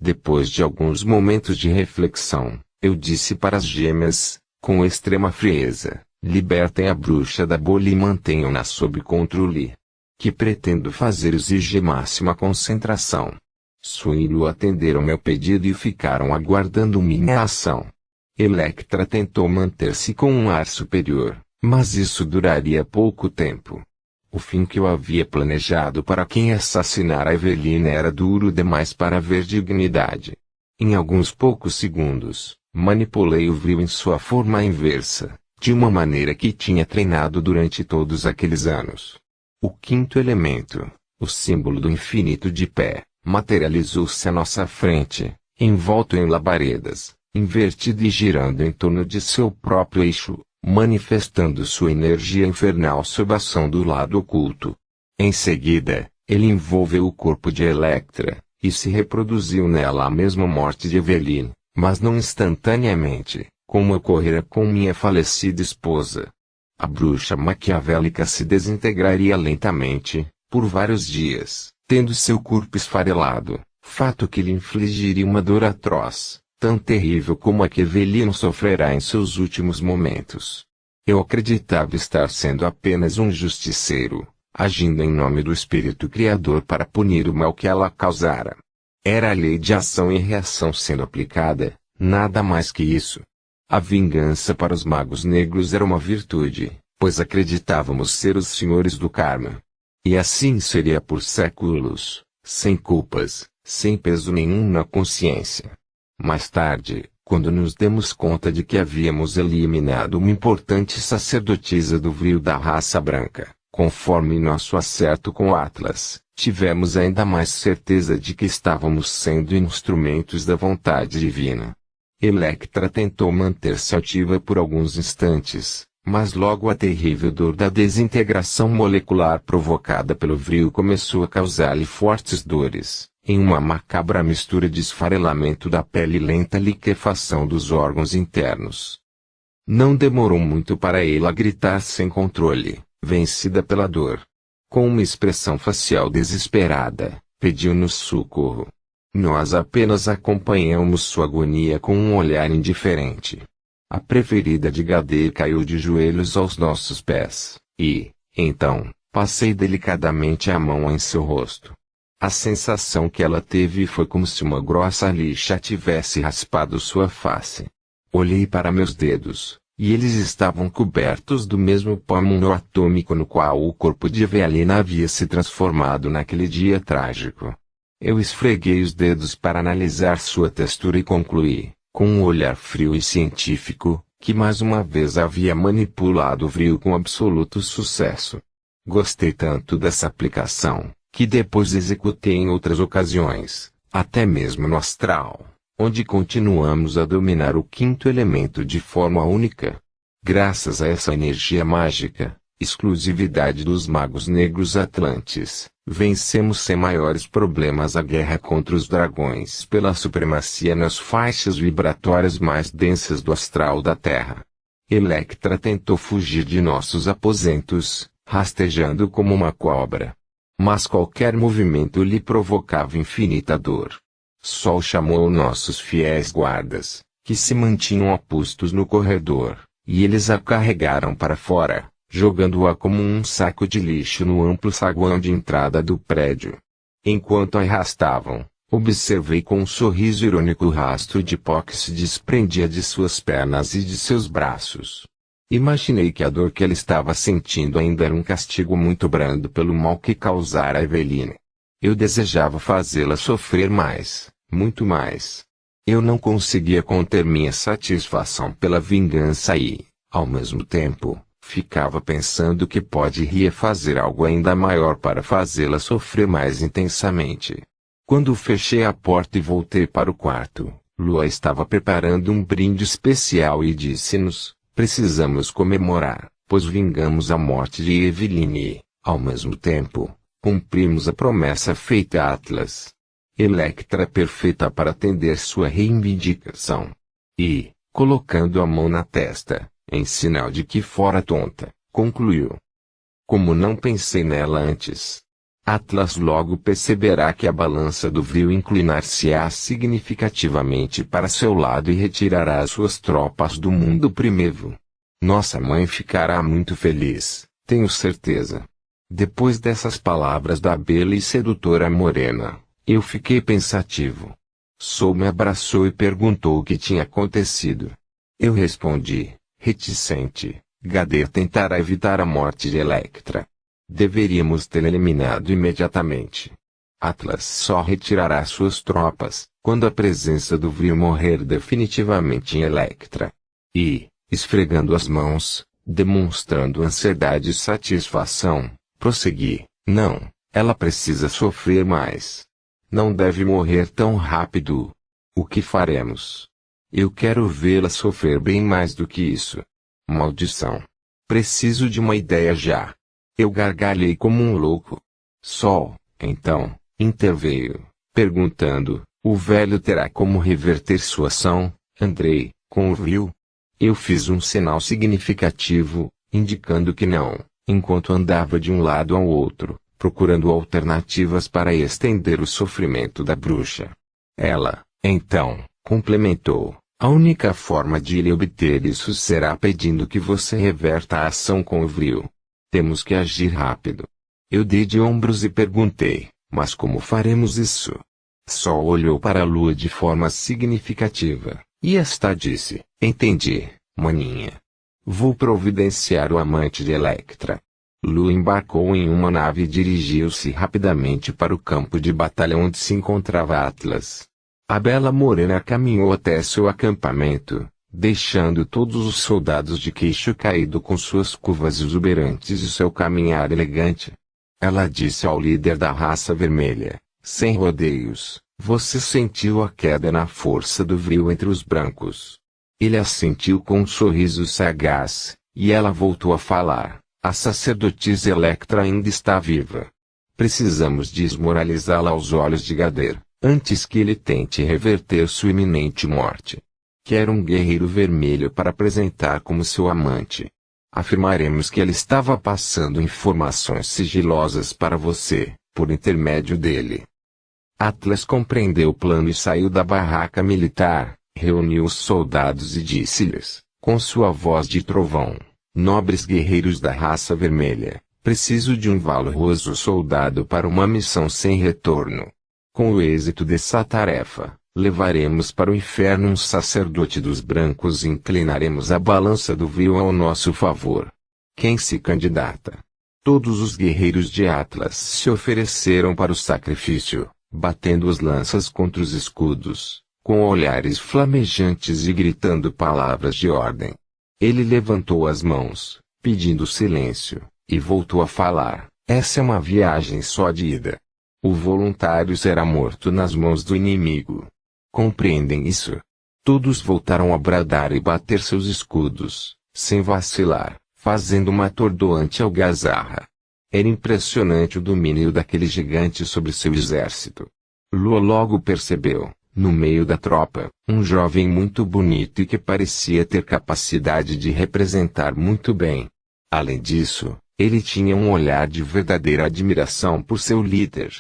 A: Depois de alguns momentos de reflexão, eu disse para as gêmeas, com extrema frieza: libertem a bruxa da bolha e mantenham-na sob controle. Que pretendo fazer exige máxima concentração. Sun e Lu atenderam meu pedido e ficaram aguardando minha ação. Electra tentou manter-se com um ar superior, mas isso duraria pouco tempo. O fim que eu havia planejado para quem assassinara Eveline era duro demais para ver dignidade. Em alguns poucos segundos, manipulei o vril em sua forma inversa, de uma maneira que tinha treinado durante todos aqueles anos. O quinto elemento, o símbolo do infinito de pé, materializou-se à nossa frente, envolto em labaredas, invertido e girando em torno de seu próprio eixo, manifestando sua energia infernal sob a ação do lado oculto. Em seguida, ele envolveu o corpo de Electra, e se reproduziu nela a mesma morte de Eveline, mas não instantaneamente, como ocorrera com minha falecida esposa. A bruxa maquiavélica se desintegraria lentamente, por vários dias, tendo seu corpo esfarelado, fato que lhe infligiria uma dor atroz, tão terrível como a que Eveline sofrerá em seus últimos momentos. Eu acreditava estar sendo apenas um justiceiro, agindo em nome do espírito criador para punir o mal que ela causara. Era a lei de ação e reação sendo aplicada, nada mais que isso. A vingança para os magos negros era uma virtude, pois acreditávamos ser os senhores do karma. E assim seria por séculos, sem culpas, sem peso nenhum na consciência. Mais tarde, quando nos demos conta de que havíamos eliminado uma importante sacerdotisa do vril da raça branca, conforme nosso acerto com Atlas, tivemos ainda mais certeza de que estávamos sendo instrumentos da vontade divina. Electra tentou manter-se ativa por alguns instantes, mas logo a terrível dor da desintegração molecular provocada pelo vril começou a causar-lhe fortes dores, em uma macabra mistura de esfarelamento da pele e lenta liquefação dos órgãos internos. Não demorou muito para ela gritar sem controle, vencida pela dor. Com uma expressão facial desesperada, pediu-nos socorro. Nós apenas acompanhamos sua agonia com um olhar indiferente. A preferida de Gader caiu de joelhos aos nossos pés, e, então, passei delicadamente a mão em seu rosto. A sensação que ela teve foi como se uma grossa lixa tivesse raspado sua face. Olhei para meus dedos, e eles estavam cobertos do mesmo pó monoatômico no qual o corpo de Evelina havia se transformado naquele dia trágico. Eu esfreguei os dedos para analisar sua textura e concluí, com um olhar frio e científico, que mais uma vez havia manipulado o vril com absoluto sucesso. Gostei tanto dessa aplicação, que depois executei em outras ocasiões, até mesmo no astral, onde continuamos a dominar o quinto elemento de forma única. Graças a essa energia mágica, exclusividade dos magos negros atlantes, vencemos sem maiores problemas a guerra contra os dragões pela supremacia nas faixas vibratórias mais densas do astral da Terra. Electra tentou fugir de nossos aposentos, rastejando como uma cobra. Mas qualquer movimento lhe provocava infinita dor. Sol chamou nossos fiéis guardas, que se mantinham a postos no corredor, e eles a carregaram para fora, jogando-a como um saco de lixo no amplo saguão de entrada do prédio. Enquanto a arrastavam, observei com um sorriso irônico o rastro de pó que se desprendia de suas pernas e de seus braços. Imaginei que a dor que ela estava sentindo ainda era um castigo muito brando pelo mal que causara a Evelina. Eu desejava fazê-la sofrer mais, muito mais. Eu não conseguia conter minha satisfação pela vingança e, ao mesmo tempo, ficava pensando que poderia fazer algo ainda maior para fazê-la sofrer mais intensamente. Quando fechei a porta e voltei para o quarto, Lua estava preparando um brinde especial e disse-nos: precisamos comemorar, pois vingamos a morte de Evelina e, ao mesmo tempo, cumprimos a promessa feita a Atlas. Electra é perfeita para atender sua reivindicação. E, colocando a mão na testa, em sinal de que fora tonta, concluiu: como não pensei nela antes. Atlas logo perceberá que a balança do vril inclinar-se-á significativamente para seu lado e retirará as suas tropas do mundo primevo. Nossa mãe ficará muito feliz, tenho certeza. Depois dessas palavras da bela e sedutora morena, eu fiquei pensativo. Sol me abraçou e perguntou o que tinha acontecido. Eu respondi, reticente: Gader tentará evitar a morte de Electra. Deveríamos tê-la eliminado imediatamente. Atlas só retirará suas tropas, quando a presença do vril morrer definitivamente em Electra. E, esfregando as mãos, demonstrando ansiedade e satisfação, prossegui: não, ela precisa sofrer mais. Não deve morrer tão rápido. O que faremos? Eu quero vê-la sofrer bem mais do que isso. Maldição. Preciso de uma ideia já. Eu gargalhei como um louco. Sol, então, interveio, perguntando: o velho terá como reverter sua ação, Andrei, com o vril? Eu fiz um sinal significativo, indicando que não, enquanto andava de um lado ao outro, procurando alternativas para estender o sofrimento da bruxa. Ela, então, complementou: a única forma de lhe obter isso será pedindo que você reverta a ação com o vril. Temos que agir rápido. Eu dei de ombros e perguntei: mas como faremos isso? Sol olhou para a lua de forma significativa, e esta disse: entendi, maninha. Vou providenciar o amante de Electra. Lua embarcou em uma nave e dirigiu-se rapidamente para o campo de batalha onde se encontrava Atlas. A bela morena caminhou até seu acampamento, deixando todos os soldados de queixo caído com suas curvas exuberantes e seu caminhar elegante. Ela disse ao líder da raça vermelha, sem rodeios: você sentiu a queda na força do vril entre os brancos. Ele assentiu com um sorriso sagaz, e ela voltou a falar: a sacerdotisa Electra ainda está viva. Precisamos desmoralizá-la aos olhos de Gader, antes que ele tente reverter sua iminente morte. Quero um guerreiro vermelho para apresentar como seu amante. Afirmaremos que ele estava passando informações sigilosas para você, por intermédio dele. Atlas compreendeu o plano e saiu da barraca militar, reuniu os soldados e disse-lhes, com sua voz de trovão: nobres guerreiros da raça vermelha, preciso de um valoroso soldado para uma missão sem retorno. Com o êxito dessa tarefa, levaremos para o inferno um sacerdote dos brancos e inclinaremos a balança do vil ao nosso favor. Quem se candidata? Todos os guerreiros de Atlas se ofereceram para o sacrifício, batendo as lanças contra os escudos, com olhares flamejantes e gritando palavras de ordem. Ele levantou as mãos, pedindo silêncio, e voltou a falar: essa é uma viagem só de ida. O voluntário será morto nas mãos do inimigo. Compreendem isso? Todos voltaram a bradar e bater seus escudos, sem vacilar, fazendo uma atordoante algazarra. Era impressionante o domínio daquele gigante sobre seu exército. Lua logo percebeu, no meio da tropa, um jovem muito bonito e que parecia ter capacidade de representar muito bem. Além disso, ele tinha um olhar de verdadeira admiração por seu líder.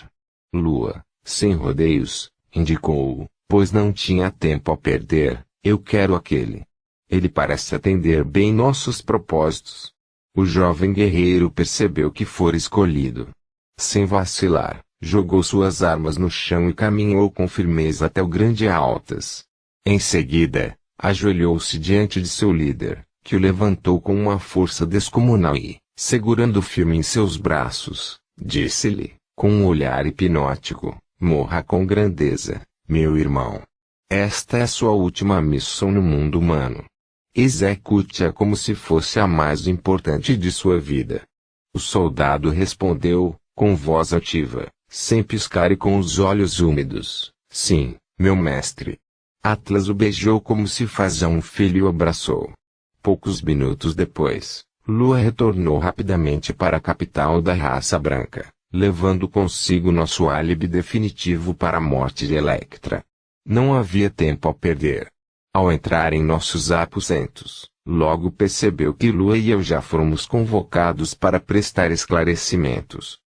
A: Lua, sem rodeios, indicou-o, pois não tinha tempo a perder: eu quero aquele. Ele parece atender bem nossos propósitos. O jovem guerreiro percebeu que fora escolhido. Sem vacilar, jogou suas armas no chão e caminhou com firmeza até o grande Altas. Em seguida, ajoelhou-se diante de seu líder, que o levantou com uma força descomunal e, segurando firme em seus braços, disse-lhe, com um olhar hipnótico: morra com grandeza, meu irmão. Esta é a sua última missão no mundo humano. Execute-a como se fosse a mais importante de sua vida. O soldado respondeu, com voz ativa, sem piscar e com os olhos úmidos: sim, meu mestre. Atlas o beijou como se faz a um filho e o abraçou. Poucos minutos depois, Lua retornou rapidamente para a capital da raça branca, levando consigo nosso álibi definitivo para a morte de Electra. Não havia tempo a perder. Ao entrar em nossos aposentos, logo percebeu que Lua e eu já fomos convocados para prestar esclarecimentos.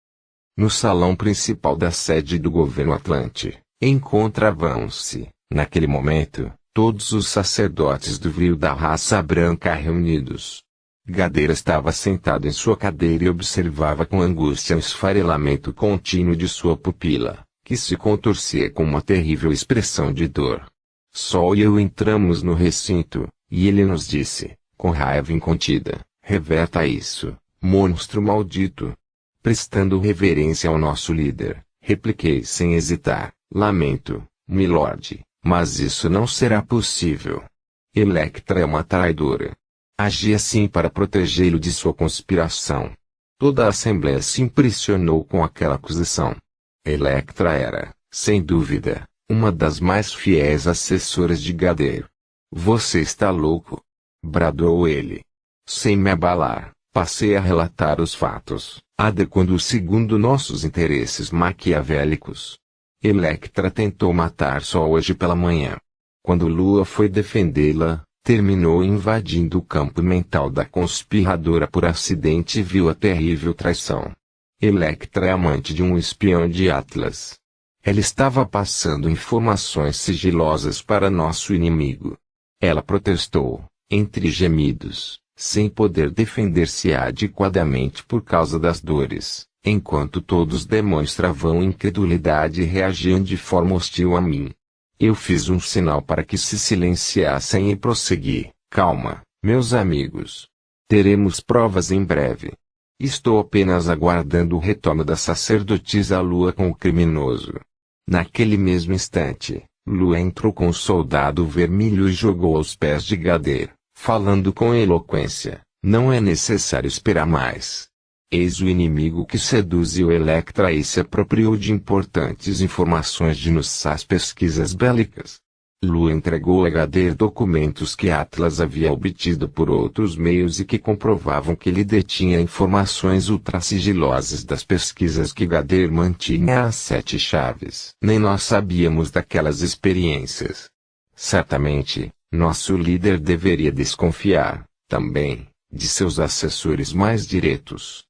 A: No salão principal da sede do governo Atlante, encontravam-se, naquele momento, todos os sacerdotes do Vril da raça branca reunidos. Gader estava sentado em sua cadeira e observava com angústia o esfarelamento contínuo de sua pupila, que se contorcia com uma terrível expressão de dor. Sol e eu entramos no recinto, e ele nos disse, com raiva incontida: reverta isso, monstro maldito. Prestando reverência ao nosso líder, repliquei sem hesitar: lamento, milord, mas isso não será possível. Electra é uma traidora. Agi assim para protegê-lo de sua conspiração. Toda a Assembleia se impressionou com aquela acusação. Electra era, sem dúvida, uma das mais fiéis assessoras de Gader. Você está louco? Bradou ele. Sem me abalar, passei a relatar os fatos, adequando-os segundo nossos interesses maquiavélicos. Electra tentou matar só hoje pela manhã. Quando Lua foi defendê-la, terminou invadindo o campo mental da conspiradora por acidente e viu a terrível traição. Electra é amante de um espião de Atlas. Ela estava passando informações sigilosas para nosso inimigo. Ela protestou, entre gemidos, sem poder defender-se adequadamente por causa das dores, enquanto todos demonstravam incredulidade e reagiam de forma hostil a mim. Eu fiz um sinal para que se silenciassem e prossegui: calma, meus amigos. Teremos provas em breve. Estou apenas aguardando o retorno da sacerdotisa Lua com o criminoso. Naquele mesmo instante, Lua entrou com o soldado vermelho e jogou aos pés de Gader, falando com eloquência: não é necessário esperar mais. Eis o inimigo que seduziu Electra e se apropriou de importantes informações de nossas pesquisas bélicas. Lu entregou a Gader documentos que Atlas havia obtido por outros meios e que comprovavam que ele detinha informações ultrassigilosas das pesquisas que Gader mantinha às 7 chaves. Nem nós sabíamos daquelas experiências. Certamente, nosso líder deveria desconfiar, também, de seus assessores mais diretos.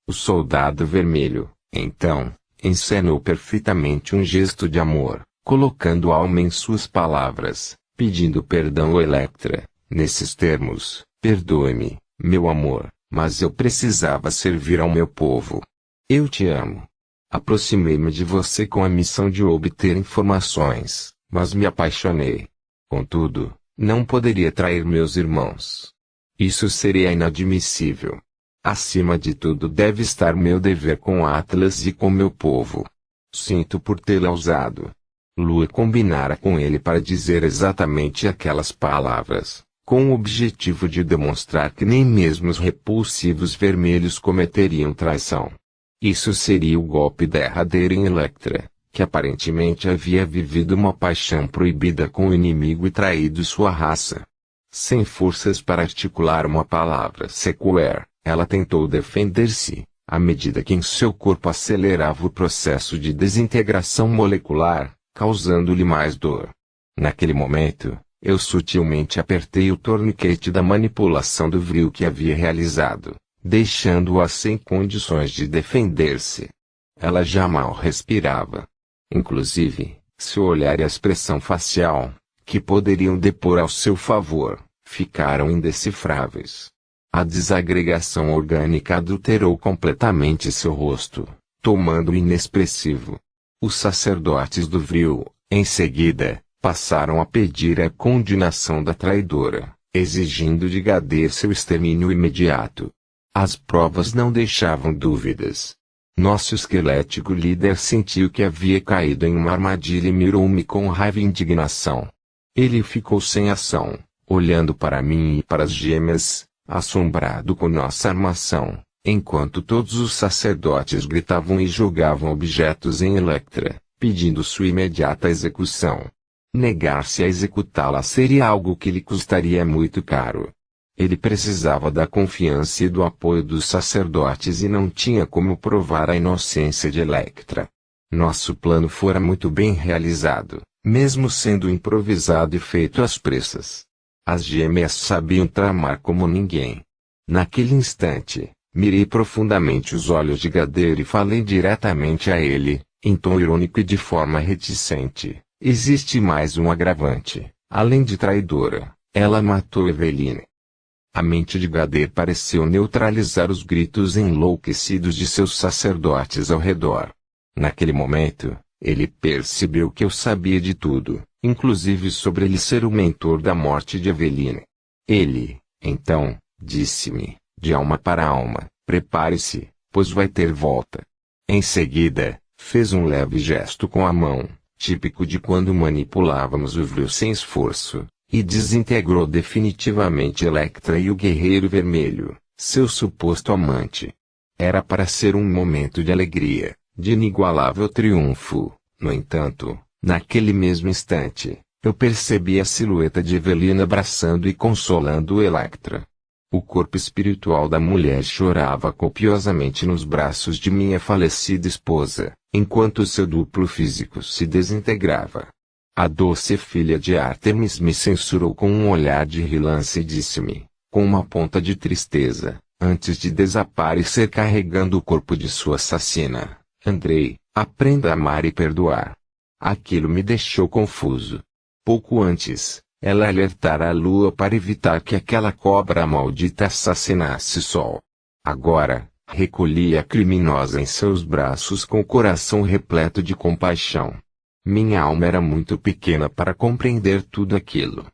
A: O soldado vermelho, então, encenou perfeitamente um gesto de amor, colocando alma em suas palavras, pedindo perdão a Electra, nesses termos: perdoe-me, meu amor, mas eu precisava servir ao meu povo. Eu te amo. Aproximei-me de você com a missão de obter informações, mas me apaixonei. Contudo, não poderia trair meus irmãos. Isso seria inadmissível. Acima de tudo deve estar meu dever com Atlas e com meu povo. Sinto por tê-la usado. Lu combinara com ele para dizer exatamente aquelas palavras, com o objetivo de demonstrar que nem mesmo os repulsivos vermelhos cometeriam traição. Isso seria o golpe derradeiro em Electra, que aparentemente havia vivido uma paixão proibida com o inimigo e traído sua raça. Sem forças para articular uma palavra sequer, ela tentou defender-se, à medida que em seu corpo acelerava o processo de desintegração molecular, causando-lhe mais dor. Naquele momento, eu sutilmente apertei o torniquete da manipulação do vril que havia realizado, deixando-a sem condições de defender-se. Ela já mal respirava. Inclusive, seu olhar e a expressão facial, que poderiam depor ao seu favor, ficaram indecifráveis. A desagregação orgânica adulterou completamente seu rosto, tomando-o inexpressivo. Os sacerdotes do vril, em seguida, passaram a pedir a condenação da traidora, exigindo de Gader seu extermínio imediato. As provas não deixavam dúvidas. Nosso esquelético líder sentiu que havia caído em uma armadilha e mirou-me com raiva e indignação. Ele ficou sem ação, olhando para mim e para as gêmeas, assombrado com nossa armação, enquanto todos os sacerdotes gritavam e jogavam objetos em Electra, pedindo sua imediata execução. Negar-se a executá-la seria algo que lhe custaria muito caro. Ele precisava da confiança e do apoio dos sacerdotes e não tinha como provar a inocência de Electra. Nosso plano fora muito bem realizado, mesmo sendo improvisado e feito às pressas. As gêmeas sabiam tramar como ninguém. Naquele instante, mirei profundamente os olhos de Gader e falei diretamente a ele, em tom irônico e de forma reticente: existe mais um agravante. Além de traidora, ela matou Eveline. A mente de Gader pareceu neutralizar os gritos enlouquecidos de seus sacerdotes ao redor. Naquele momento, ele percebeu que eu sabia de tudo, inclusive sobre ele ser o mentor da morte de Eveline. Ele, então, disse-me, de alma para alma: prepare-se, pois vai ter volta. Em seguida, fez um leve gesto com a mão, típico de quando manipulávamos o vril sem esforço, e desintegrou definitivamente Electra e o Guerreiro Vermelho, seu suposto amante. Era para ser um momento de alegria, de inigualável triunfo. No entanto, naquele mesmo instante, eu percebi a silhueta de Eveline abraçando e consolando Electra. O corpo espiritual da mulher chorava copiosamente nos braços de minha falecida esposa, enquanto seu duplo físico se desintegrava. A doce filha de Ártemis me censurou com um olhar de relance e disse-me, com uma ponta de tristeza, antes de desaparecer carregando o corpo de sua assassina: Andrei, aprenda a amar e perdoar. Aquilo me deixou confuso. Pouco antes, ela alertara a lua para evitar que aquela cobra maldita assassinasse Sol. Agora, recolhia a criminosa em seus braços com o coração repleto de compaixão. Minha alma era muito pequena para compreender tudo aquilo.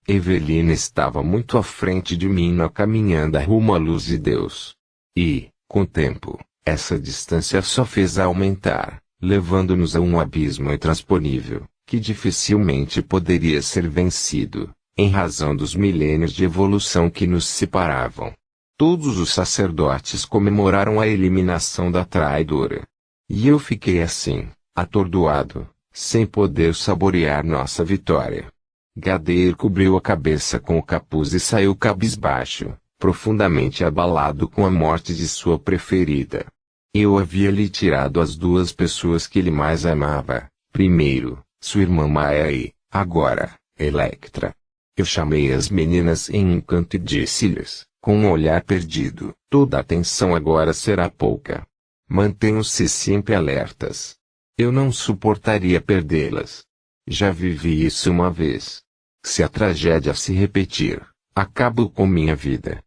A: Eveline estava muito à frente de mim na caminhada rumo à luz de Deus. E, com o tempo, essa distância só fez aumentar, levando-nos a um abismo intransponível, que dificilmente poderia ser vencido, em razão dos milênios de evolução que nos separavam. Todos os sacerdotes comemoraram a eliminação da traidora. E eu fiquei assim, atordoado, sem poder saborear nossa vitória. Gadeir cobriu a cabeça com o capuz e saiu cabisbaixo, profundamente abalado com a morte de sua preferida. Eu havia lhe tirado as duas pessoas que ele mais amava, primeiro, sua irmã Maia e, agora, Electra. Eu chamei as meninas em um canto e disse-lhes, com um olhar perdido, toda atenção agora será pouca. Mantenham-se sempre alertas. Eu não suportaria perdê-las. Já vivi isso uma vez. Se a tragédia se repetir, acabo com minha vida.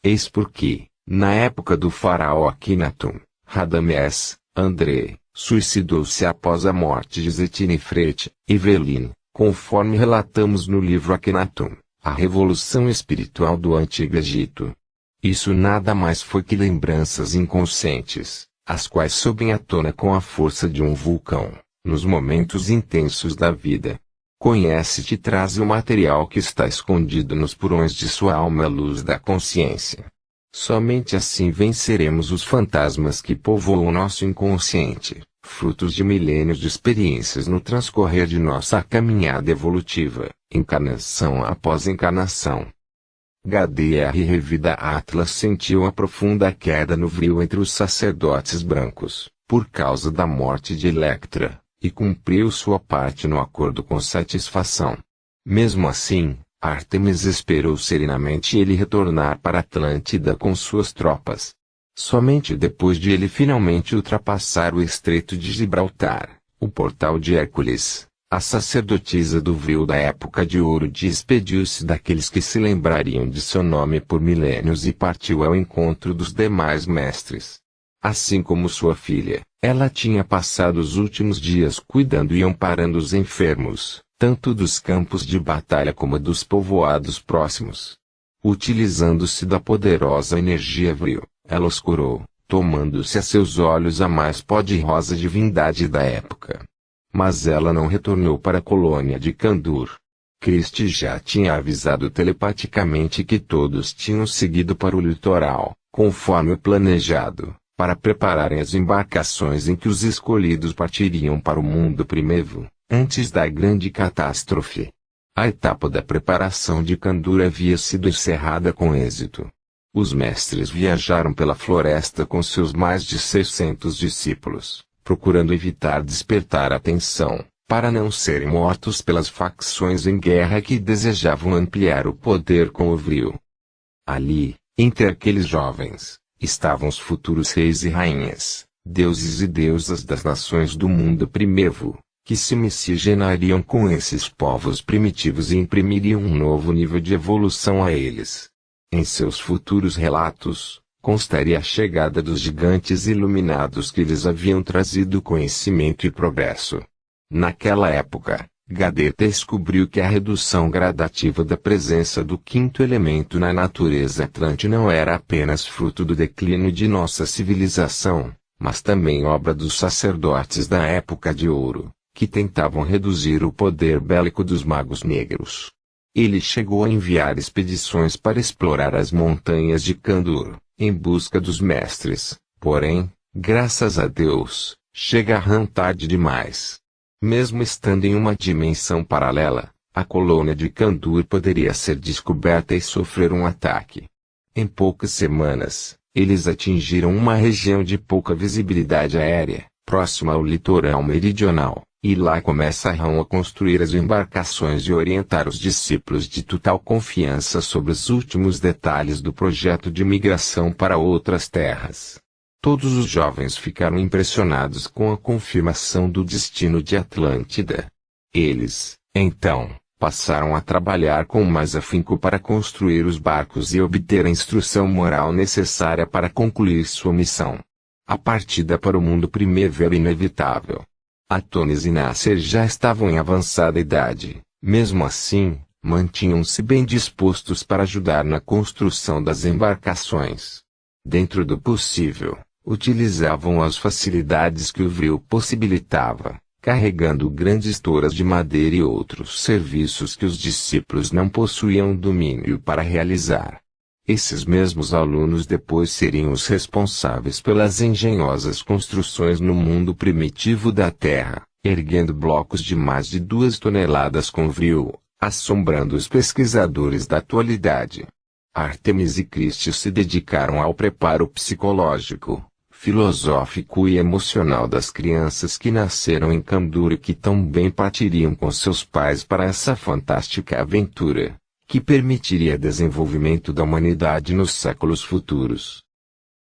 A: Eis porque, na época do faraó Akhenaton, Radamés, André, suicidou-se após a morte de Zetinefret, Evelyn, conforme relatamos no livro Akhenaton, a revolução espiritual do Antigo Egito. Isso nada mais foi que lembranças inconscientes, as quais sobem à tona com a força de um vulcão, nos momentos intensos da vida. Conhece-te e traz o material que está escondido nos porões de sua alma à luz da consciência. Somente assim venceremos os fantasmas que povoam o nosso inconsciente, frutos de milênios de experiências no transcorrer de nossa caminhada evolutiva, encarnação após encarnação. Gadeir revida Atlas sentiu uma profunda queda no vril entre os sacerdotes brancos, por causa da morte de Electra, e cumpriu sua parte no acordo com satisfação. Mesmo assim, Ártemis esperou serenamente ele retornar para Atlântida com suas tropas. Somente depois de ele finalmente ultrapassar o Estreito de Gibraltar, o Portal de Hércules, a sacerdotisa do vril da época de ouro despediu-se daqueles que se lembrariam de seu nome por milênios e partiu ao encontro dos demais mestres. Assim como sua filha, ela tinha passado os últimos dias cuidando e amparando os enfermos, tanto dos campos de batalha como dos povoados próximos. Utilizando-se da poderosa energia vril, ela os curou, tomando-se a seus olhos a mais poderosa divindade da época. Mas ela não retornou para a colônia de Kandur. Christie já tinha avisado telepaticamente que todos tinham seguido para o litoral, conforme o planejado, para prepararem as embarcações em que os escolhidos partiriam para o mundo primevo, antes da grande catástrofe. A etapa da preparação de Kandur havia sido encerrada com êxito. Os mestres viajaram pela floresta com seus mais de 600 discípulos, procurando evitar despertar atenção, para não serem mortos pelas facções em guerra que desejavam ampliar o poder com o vril. Ali, entre aqueles jovens, estavam os futuros reis e rainhas, deuses e deusas das nações do mundo primevo, que se miscigenariam com esses povos primitivos e imprimiriam um novo nível de evolução a eles. Em seus futuros relatos, constaria a chegada dos gigantes iluminados que lhes haviam trazido conhecimento e progresso. Naquela época, Gadeir descobriu que a redução gradativa da presença do quinto elemento na natureza atlante não era apenas fruto do declínio de nossa civilização, mas também obra dos sacerdotes da época de ouro, que tentavam reduzir o poder bélico dos magos negros. Ele chegou a enviar expedições para explorar as montanhas de Kandur, em busca dos mestres, porém, graças a Deus, chegaram tarde demais. Mesmo estando em uma dimensão paralela, a colônia de Kandur poderia ser descoberta e sofrer um ataque. Em poucas semanas, eles atingiram uma região de pouca visibilidade aérea, próxima ao litoral meridional, e lá começaram a construir as embarcações e orientar os discípulos de total confiança sobre os últimos detalhes do projeto de migração para outras terras. Todos os jovens ficaram impressionados com a confirmação do destino de Atlântida. Eles, então, passaram a trabalhar com mais afinco para construir os barcos e obter a instrução moral necessária para concluir sua missão. A partida para o mundo primevo era inevitável. Atones e Nasser já estavam em avançada idade, mesmo assim, mantinham-se bem dispostos para ajudar na construção das embarcações. Dentro do possível, utilizavam as facilidades que o vril possibilitava, carregando grandes toras de madeira e outros serviços que os discípulos não possuíam domínio para realizar. Esses mesmos alunos depois seriam os responsáveis pelas engenhosas construções no mundo primitivo da Terra, erguendo blocos de mais de 2 toneladas com vril, assombrando os pesquisadores da atualidade. Artemis e Christie se dedicaram ao preparo psicológico, filosófico e emocional das crianças que nasceram em Kandura e que tão bem partiriam com seus pais para essa fantástica aventura, que permitiria desenvolvimento da humanidade nos séculos futuros.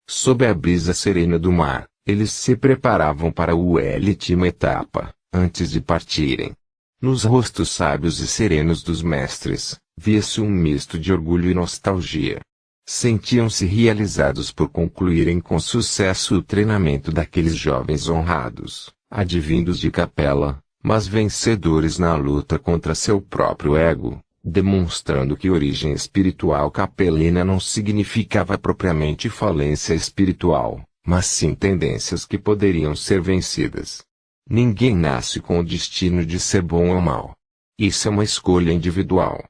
A: Sob a brisa serena do mar, eles se preparavam para a última etapa, antes de partirem. Nos rostos sábios e serenos dos mestres, via-se um misto de orgulho e nostalgia. Sentiam-se realizados por concluírem com sucesso o treinamento daqueles jovens honrados, advindos de capela, mas vencedores na luta contra seu próprio ego, demonstrando que origem espiritual capelina não significava propriamente falência espiritual, mas sim tendências que poderiam ser vencidas. Ninguém nasce com o destino de ser bom ou mau. Isso é uma escolha individual.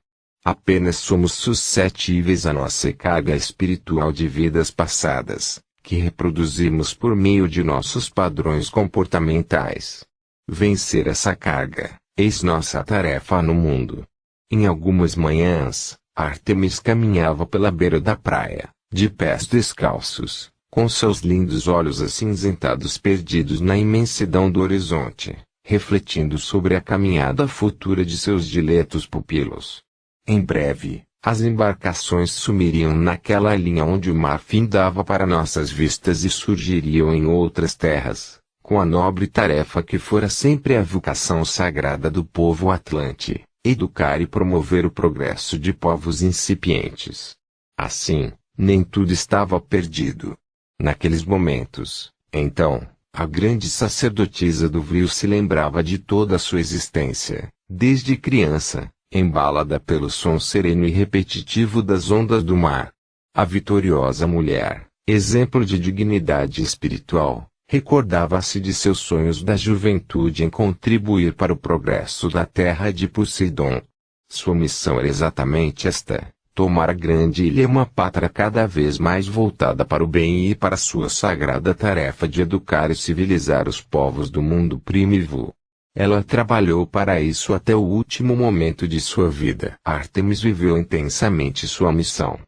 A: Apenas somos suscetíveis à nossa carga espiritual de vidas passadas, que reproduzimos por meio de nossos padrões comportamentais. Vencer essa carga, eis nossa tarefa no mundo. Em algumas manhãs, Artemis caminhava pela beira da praia, de pés descalços, com seus lindos olhos acinzentados perdidos na imensidão do horizonte, refletindo sobre a caminhada futura de seus diletos pupilos. Em breve, as embarcações sumiriam naquela linha onde o mar findava para nossas vistas e surgiriam em outras terras, com a nobre tarefa que fora sempre a vocação sagrada do povo atlante, educar e promover o progresso de povos incipientes. Assim, nem tudo estava perdido. Naqueles momentos, então, a grande sacerdotisa do Vril se lembrava de toda a sua existência, desde criança, embalada pelo som sereno e repetitivo das ondas do mar. A vitoriosa mulher, exemplo de dignidade espiritual, recordava-se de seus sonhos da juventude em contribuir para o progresso da terra de Poseidon. Sua missão era exatamente esta: tomar a grande ilha uma pátria cada vez mais voltada para o bem e para sua sagrada tarefa de educar e civilizar os povos do mundo primitivo. Ela trabalhou para isso até o último momento de sua vida. Artemis viveu intensamente sua missão.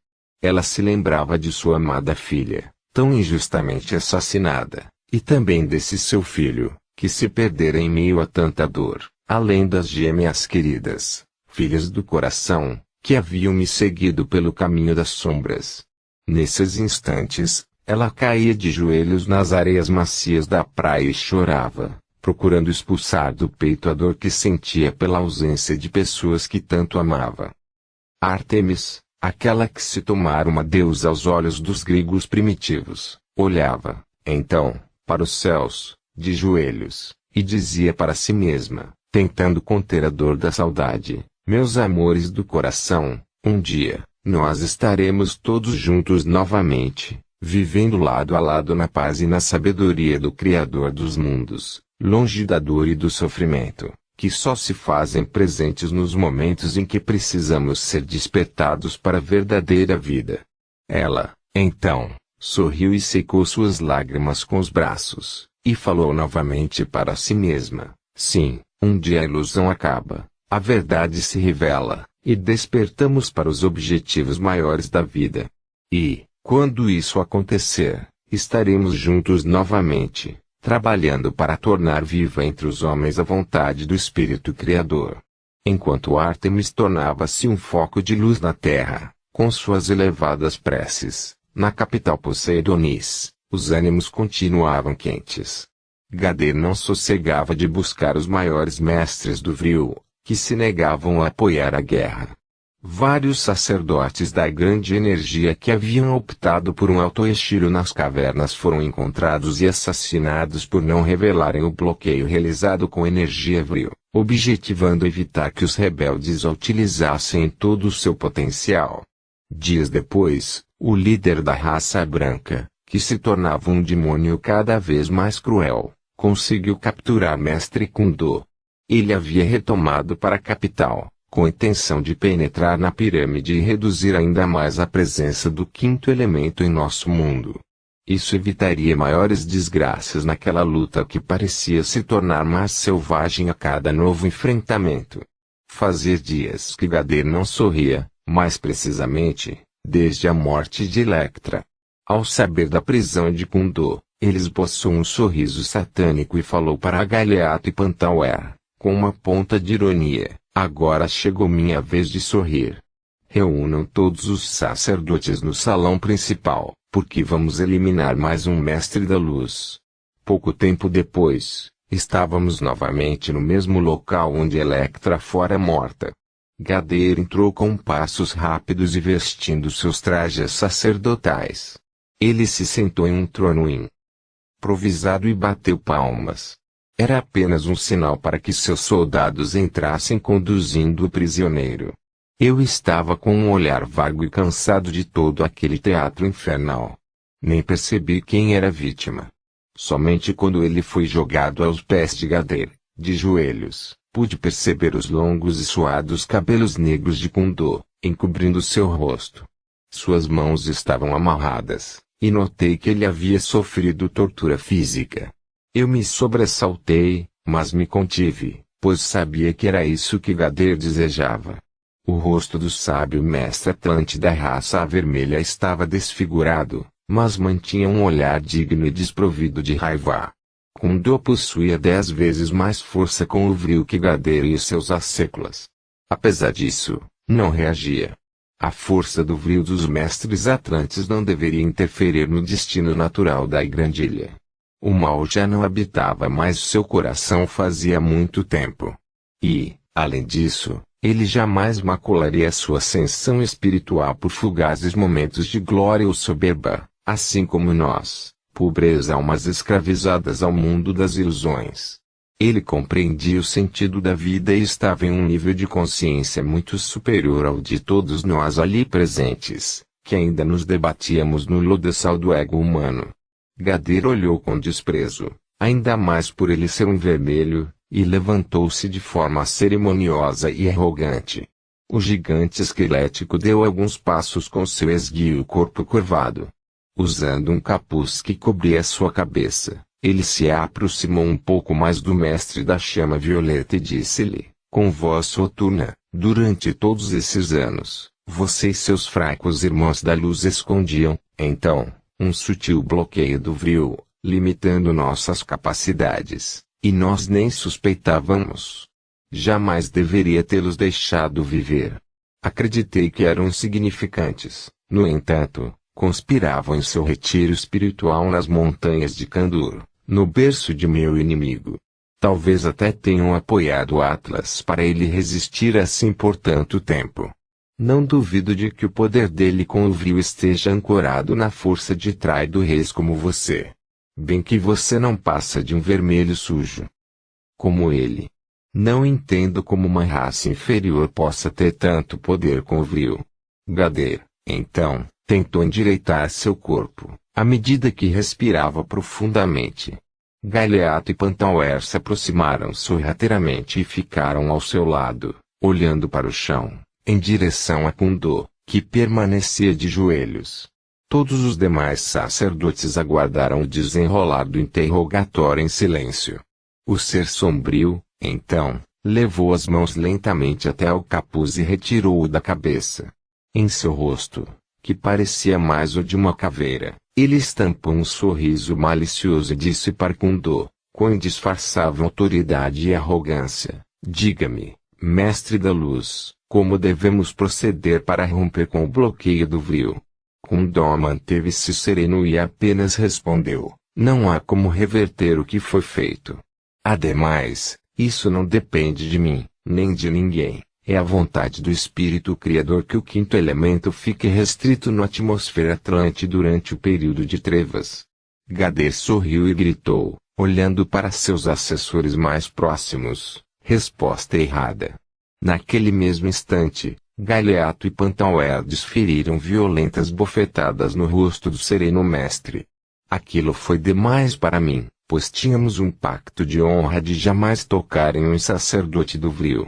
A: Ela se lembrava de sua amada filha, tão injustamente assassinada, e também desse seu filho, que se perdera em meio a tanta dor, além das gêmeas queridas, filhas do coração, que haviam me seguido pelo caminho das sombras. Nesses instantes, ela caía de joelhos nas areias macias da praia e chorava, procurando expulsar do peito a dor que sentia pela ausência de pessoas que tanto amava. Artemis, aquela que se tomara uma deusa aos olhos dos gregos primitivos, olhava, então, para os céus, de joelhos, e dizia para si mesma, tentando conter a dor da saudade: meus amores do coração, um dia, nós estaremos todos juntos novamente, vivendo lado a lado na paz e na sabedoria do Criador dos mundos, longe da dor e do sofrimento, que só se fazem presentes nos momentos em que precisamos ser despertados para a verdadeira vida. Ela, então, sorriu e secou suas lágrimas com os braços, e falou novamente para si mesma: sim, um dia a ilusão acaba, a verdade se revela, e despertamos para os objetivos maiores da vida. E, quando isso acontecer, estaremos juntos novamente, trabalhando para tornar viva entre os homens a vontade do Espírito Criador. Enquanto Artemis tornava-se um foco de luz na terra, com suas elevadas preces, na capital Poseidonis, os ânimos continuavam quentes. Gader não sossegava de buscar os maiores mestres do Vril, que se negavam a apoiar a guerra. Vários sacerdotes da grande energia que haviam optado por um autoexílio nas cavernas foram encontrados e assassinados por não revelarem o bloqueio realizado com energia Vril, objetivando evitar que os rebeldes a utilizassem em todo o seu potencial. Dias depois, o líder da raça branca, que se tornava um demônio cada vez mais cruel, conseguiu capturar Mestre Kundo. Ele havia retomado para a capital, com a intenção de penetrar na pirâmide e reduzir ainda mais a presença do quinto elemento em nosso mundo. Isso evitaria maiores desgraças naquela luta que parecia se tornar mais selvagem a cada novo enfrentamento. Fazia dias que Gader não sorria, mais precisamente, desde a morte de Electra. Ao saber da prisão de Kundo, ele esboçou um sorriso satânico e falou para Galeato e Pantauer, com uma ponta de ironia: agora chegou minha vez de sorrir. Reúnam todos os sacerdotes no salão principal, porque vamos eliminar mais um mestre da luz. Pouco tempo depois, estávamos novamente no mesmo local onde Electra fora morta. Gader entrou com passos rápidos e vestindo seus trajes sacerdotais. Ele se sentou em um trono improvisado e bateu palmas. Era apenas um sinal para que seus soldados entrassem conduzindo o prisioneiro. Eu estava com um olhar vago e cansado de todo aquele teatro infernal. Nem percebi quem era a vítima. Somente quando ele foi jogado aos pés de Gader, de joelhos, pude perceber os longos e suados cabelos negros de Kundo, encobrindo seu rosto. Suas mãos estavam amarradas, e notei que ele havia sofrido tortura física. Eu me sobressaltei, mas me contive, pois sabia que era isso que Gader desejava. O rosto do sábio mestre Atlante da raça vermelha estava desfigurado, mas mantinha um olhar digno e desprovido de raiva. Kundo possuía 10 vezes mais força com o vril que Gader e seus asseclas. Apesar disso, não reagia. A força do vril dos mestres atlantes não deveria interferir no destino natural da Grandilha. O mal já não habitava mais seu coração fazia muito tempo. E, além disso, ele jamais macularia sua ascensão espiritual por fugazes momentos de glória ou soberba, assim como nós, pobres almas escravizadas ao mundo das ilusões. Ele compreendia o sentido da vida e estava em um nível de consciência muito superior ao de todos nós ali presentes, que ainda nos debatíamos no lodaçal do ego humano. Gader olhou com desprezo, ainda mais por ele ser um vermelho, e levantou-se de forma cerimoniosa e arrogante. O gigante esquelético deu alguns passos com seu esguio corpo curvado. Usando um capuz que cobria sua cabeça, ele se aproximou um pouco mais do mestre da chama violeta e disse-lhe, com voz soturna: durante todos esses anos, você e seus fracos irmãos da luz escondiam, então, um sutil bloqueio do vril, limitando nossas capacidades, e nós nem suspeitávamos. Jamais deveria tê-los deixado viver. Acreditei que eram insignificantes, no entanto, conspiravam em seu retiro espiritual nas montanhas de Kandur, no berço de meu inimigo. Talvez até tenham apoiado Atlas para ele resistir assim por tanto tempo. Não duvido de que o poder dele com o vril esteja ancorado na força de Trai do Reis como você. Bem que você não passa de um vermelho sujo. Como ele. Não entendo como uma raça inferior possa ter tanto poder com o vril. Gader, então, tentou endireitar seu corpo, à medida que respirava profundamente. Galeato e Pantauer se aproximaram sorrateiramente e ficaram ao seu lado, olhando para o chão, em direção a Kundo, que permanecia de joelhos. Todos os demais sacerdotes aguardaram o desenrolar do interrogatório em silêncio. O ser sombrio, então, levou as mãos lentamente até ao capuz e retirou-o da cabeça. Em seu rosto, que parecia mais o de uma caveira, ele estampou um sorriso malicioso e disse para Kundo, com indisfarçável autoridade e arrogância: diga-me, mestre da luz, como devemos proceder para romper com o bloqueio do vril? Kundo manteve-se sereno e apenas respondeu: não há como reverter o que foi feito. Ademais, isso não depende de mim, nem de ninguém. É a vontade do Espírito Criador que o quinto elemento fique restrito na atmosfera atlante durante o período de trevas. Gader sorriu e gritou, olhando para seus assessores mais próximos: resposta errada. Naquele mesmo instante, Galeato e Pantauer desferiram violentas bofetadas no rosto do sereno mestre. Aquilo foi demais para mim, pois tínhamos um pacto de honra de jamais tocar em um sacerdote do vril.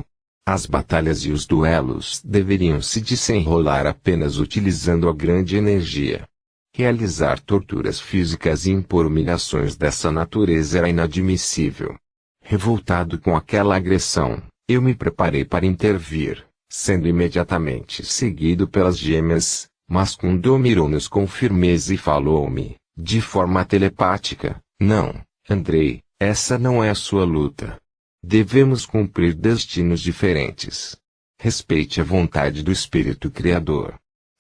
A: As batalhas e os duelos deveriam se desenrolar apenas utilizando a grande energia. Realizar torturas físicas e impor humilhações dessa natureza era inadmissível. Revoltado com aquela agressão, Eu me preparei para intervir, sendo imediatamente seguido pelas gêmeas, mas Kundo mirou-nos com firmeza e falou-me, de forma telepática: não, Andrei, essa não é a sua luta. Devemos cumprir destinos diferentes. Respeite a vontade do Espírito Criador.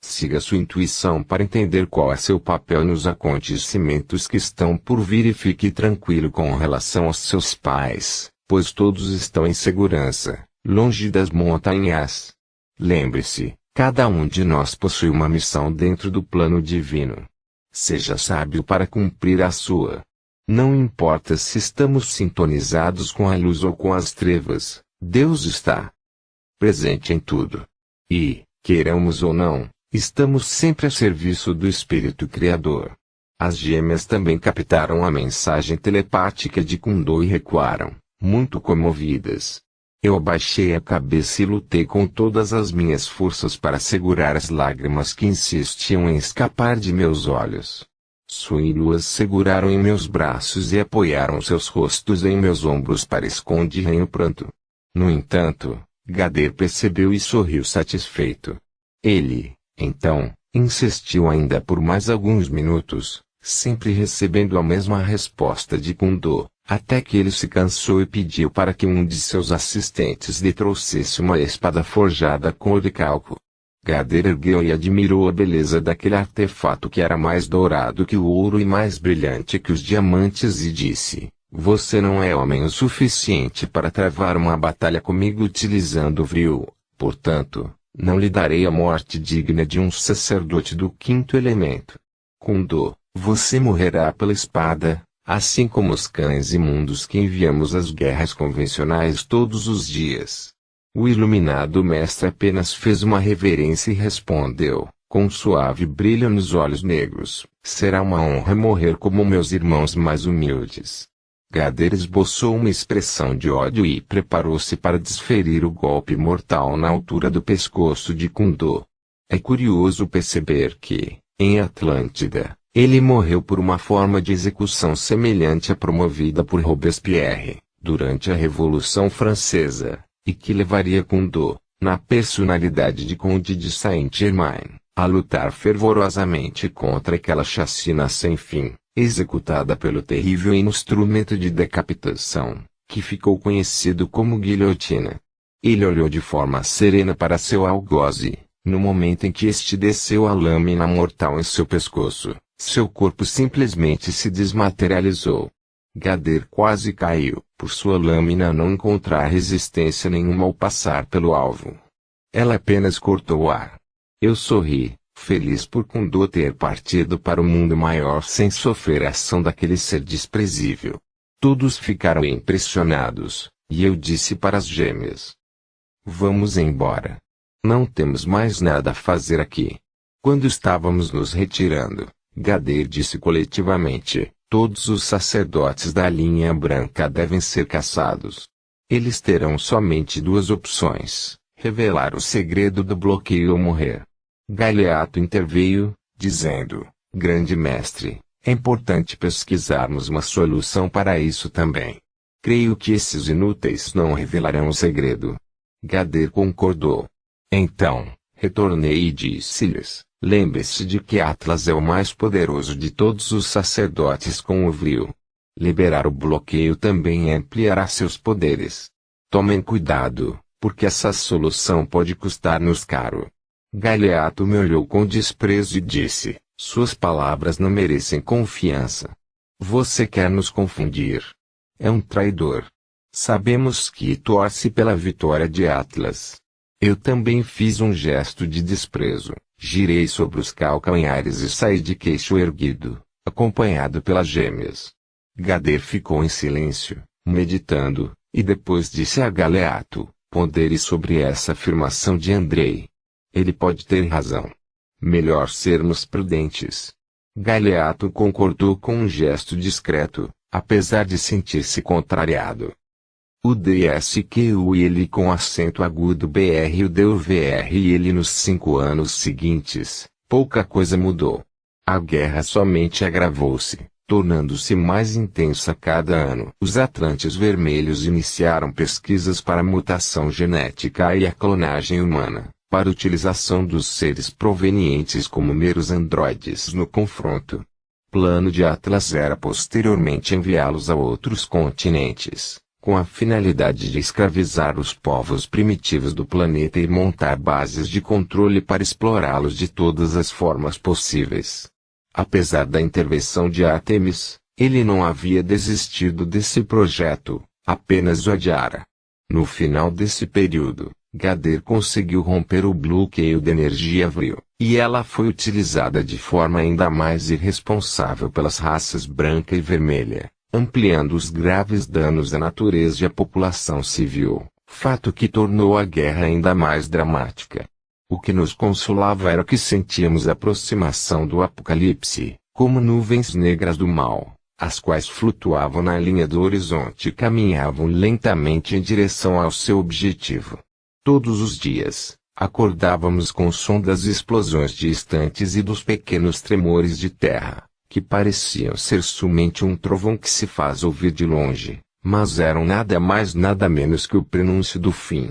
A: Siga sua intuição para entender qual é seu papel nos acontecimentos que estão por vir e fique tranquilo com relação aos seus pais, pois todos estão em segurança, longe das montanhas. Lembre-se, cada um de nós possui uma missão dentro do plano divino. Seja sábio para cumprir a sua. Não importa se estamos sintonizados com a luz ou com as trevas, Deus está presente em tudo. E, queiramos ou não, estamos sempre a serviço do Espírito Criador. As gêmeas também captaram a mensagem telepática de Kundo e recuaram, muito comovidas. Eu abaixei a cabeça e lutei com todas as minhas forças para segurar as lágrimas que insistiam em escapar de meus olhos. Sun e Lua seguraram em meus braços e apoiaram seus rostos em meus ombros para esconderem o pranto. No entanto, Gader percebeu e sorriu satisfeito. Ele, então, insistiu ainda por mais alguns minutos, sempre recebendo a mesma resposta de Kundo, até que ele se cansou e pediu para que um de seus assistentes lhe trouxesse uma espada forjada com oricalco. Gader ergueu e admirou a beleza daquele artefato que era mais dourado que o ouro e mais brilhante que os diamantes e disse: você não é homem o suficiente para travar uma batalha comigo utilizando o vril, portanto, não lhe darei a morte digna de um sacerdote do quinto elemento. Kundo, você morrerá pela espada, assim como os cães imundos que enviamos às guerras convencionais todos os dias. O iluminado mestre apenas fez uma reverência e respondeu, com suave brilho nos olhos negros: será uma honra morrer como meus irmãos mais humildes. Gader esboçou uma expressão de ódio e preparou-se para desferir o golpe mortal na altura do pescoço de Kundo. É curioso perceber que, em Atlântida, ele morreu por uma forma de execução semelhante à promovida por Robespierre, durante a Revolução Francesa, e que levaria Kundo, na personalidade de Conde de Saint-Germain, a lutar fervorosamente contra aquela chacina sem fim, executada pelo terrível instrumento de decapitação, que ficou conhecido como guilhotina. Ele olhou de forma serena para seu algoze, no momento em que este desceu a lâmina mortal em seu pescoço, seu corpo simplesmente se desmaterializou. Gader quase caiu, por sua lâmina não encontrar resistência nenhuma ao passar pelo alvo. Ela apenas cortou o ar. Eu sorri, feliz por Kundo ter partido para o mundo maior sem sofrer a ação daquele ser desprezível. Todos ficaram impressionados, e eu disse para as gêmeas: vamos embora. Não temos mais nada a fazer aqui. Quando estávamos nos retirando, Gader disse coletivamente: todos os sacerdotes da linha branca devem ser caçados. Eles terão somente duas opções: revelar o segredo do bloqueio ou morrer. Galeato interveio, dizendo: grande mestre, é importante pesquisarmos uma solução para isso também. Creio que esses inúteis não revelarão o segredo. Gader concordou. Então, retornei e disse-lhes: lembre-se de que Atlas é o mais poderoso de todos os sacerdotes com o vril. Liberar o bloqueio também ampliará seus poderes. Tomem cuidado, porque essa solução pode custar-nos caro. Galeato me olhou com desprezo e disse: suas palavras não merecem confiança. Você quer nos confundir. É um traidor. Sabemos que torce pela vitória de Atlas. Eu também fiz um gesto de desprezo. Girei sobre os calcanhares e saí de queixo erguido, acompanhado pelas gêmeas. Gader ficou em silêncio, meditando, e depois disse a Galeato: pondere sobre essa afirmação de Andrei. Ele pode ter razão. Melhor sermos prudentes. Galeato concordou com um gesto discreto, apesar de sentir-se contrariado. O DSQ e ele com acento agudo BR o deu VR e ele nos 5 anos seguintes, pouca coisa mudou. A guerra somente agravou-se, tornando-se mais intensa a cada ano. Os Atlantes Vermelhos iniciaram pesquisas para a mutação genética e a clonagem humana, para utilização dos seres provenientes como meros androides no confronto. Plano de Atlas era posteriormente enviá-los a outros continentes, com a finalidade de escravizar os povos primitivos do planeta e montar bases de controle para explorá-los de todas as formas possíveis. Apesar da intervenção de Artemis, ele não havia desistido desse projeto, apenas o adiara. No final desse período, Gader conseguiu romper o bloqueio de energia Vril, e ela foi utilizada de forma ainda mais irresponsável pelas raças branca e vermelha, ampliando os graves danos à natureza e à população civil, fato que tornou a guerra ainda mais dramática. O que nos consolava era que sentíamos a aproximação do apocalipse, como nuvens negras do mal, as quais flutuavam na linha do horizonte e caminhavam lentamente em direção ao seu objetivo. Todos os dias, acordávamos com o som das explosões distantes e dos pequenos tremores de terra, que pareciam ser somente um trovão que se faz ouvir de longe, mas eram nada mais nada menos que o prenúncio do fim.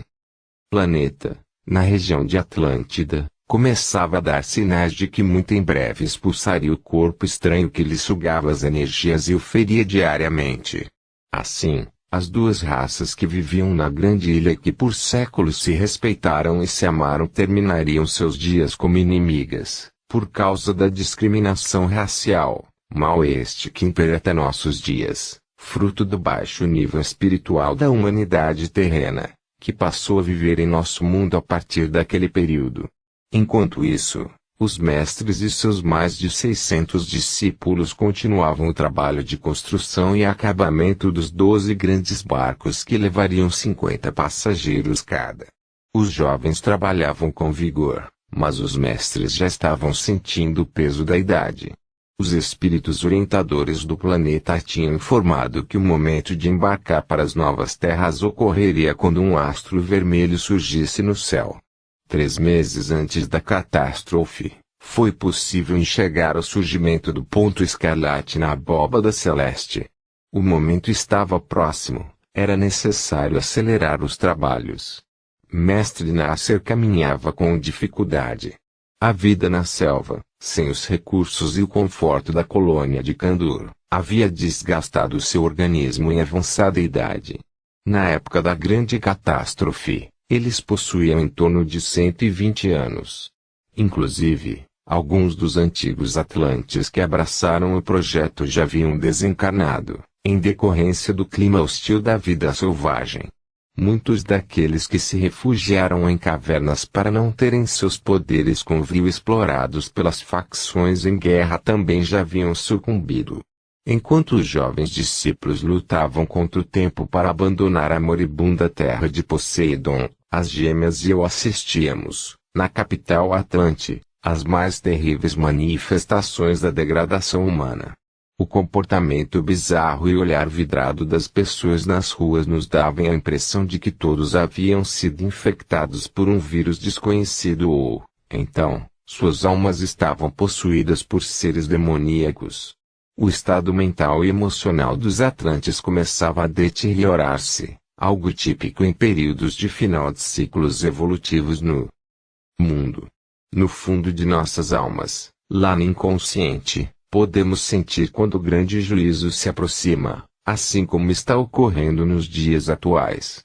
A: Planeta, na região de Atlântida, começava a dar sinais de que muito em breve expulsaria o corpo estranho que lhe sugava as energias e o feria diariamente. Assim, as duas raças que viviam na grande ilha e que por séculos se respeitaram e se amaram terminariam seus dias como inimigas, por causa da discriminação racial, mal este que impera até nossos dias, fruto do baixo nível espiritual da humanidade terrena, que passou a viver em nosso mundo a partir daquele período. Enquanto isso, os mestres e seus mais de 600 discípulos continuavam o trabalho de construção e acabamento dos 12 grandes barcos que levariam 50 passageiros cada. Os jovens trabalhavam com vigor, mas os mestres já estavam sentindo o peso da idade. Os espíritos orientadores do planeta tinham informado que o momento de embarcar para as novas terras ocorreria quando um astro vermelho surgisse no céu. 3 meses antes da catástrofe, foi possível enxergar o surgimento do ponto escarlate na abóbada celeste. O momento estava próximo, era necessário acelerar os trabalhos. Mestre Nasser caminhava com dificuldade. A vida na selva, sem os recursos e o conforto da colônia de Kandur, havia desgastado seu organismo em avançada idade. Na época da grande catástrofe, eles possuíam em torno de 120 anos. Inclusive, alguns dos antigos atlantes que abraçaram o projeto já haviam desencarnado, em decorrência do clima hostil da vida selvagem. Muitos daqueles que se refugiaram em cavernas para não terem seus poderes com Vril explorados pelas facções em guerra também já haviam sucumbido. Enquanto os jovens discípulos lutavam contra o tempo para abandonar a moribunda terra de Poseidon, as gêmeas e eu assistíamos, na capital Atlante, às mais terríveis manifestações da degradação humana. O comportamento bizarro e o olhar vidrado das pessoas nas ruas nos davam a impressão de que todos haviam sido infectados por um vírus desconhecido ou, então, suas almas estavam possuídas por seres demoníacos. O estado mental e emocional dos atlantes começava a deteriorar-se, algo típico em períodos de final de ciclos evolutivos no mundo. No fundo de nossas almas, lá no inconsciente, podemos sentir quando o grande juízo se aproxima, assim como está ocorrendo nos dias atuais.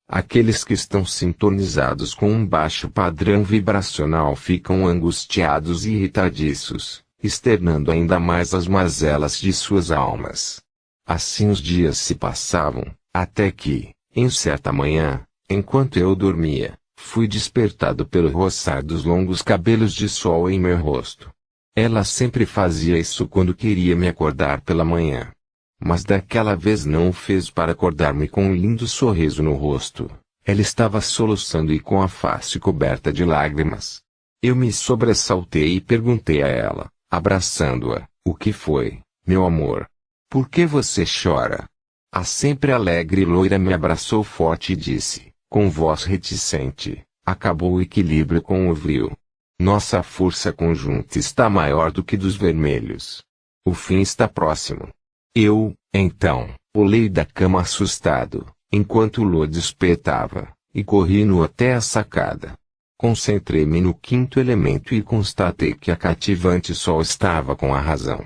A: Aqueles que estão sintonizados com um baixo padrão vibracional ficam angustiados e irritadiços, externando ainda mais as mazelas de suas almas. Assim os dias se passavam, até que, em certa manhã, enquanto eu dormia, fui despertado pelo roçar dos longos cabelos de sol em meu rosto. Ela sempre fazia isso quando queria me acordar pela manhã. Mas daquela vez não o fez para acordar-me com um lindo sorriso no rosto. Ela estava soluçando e com a face coberta de lágrimas. Eu me sobressaltei e perguntei a ela, abraçando-a, o que foi, meu amor? Por que você chora? A sempre alegre loira me abraçou forte e disse, com voz reticente, acabou o equilíbrio com o Vril. Nossa força conjunta está maior do que dos vermelhos. O fim está próximo. Eu, então, pulei da cama assustado, enquanto Lodi espetava, e corri nu até a sacada. Concentrei-me no quinto elemento e constatei que a cativante Sol estava com a razão.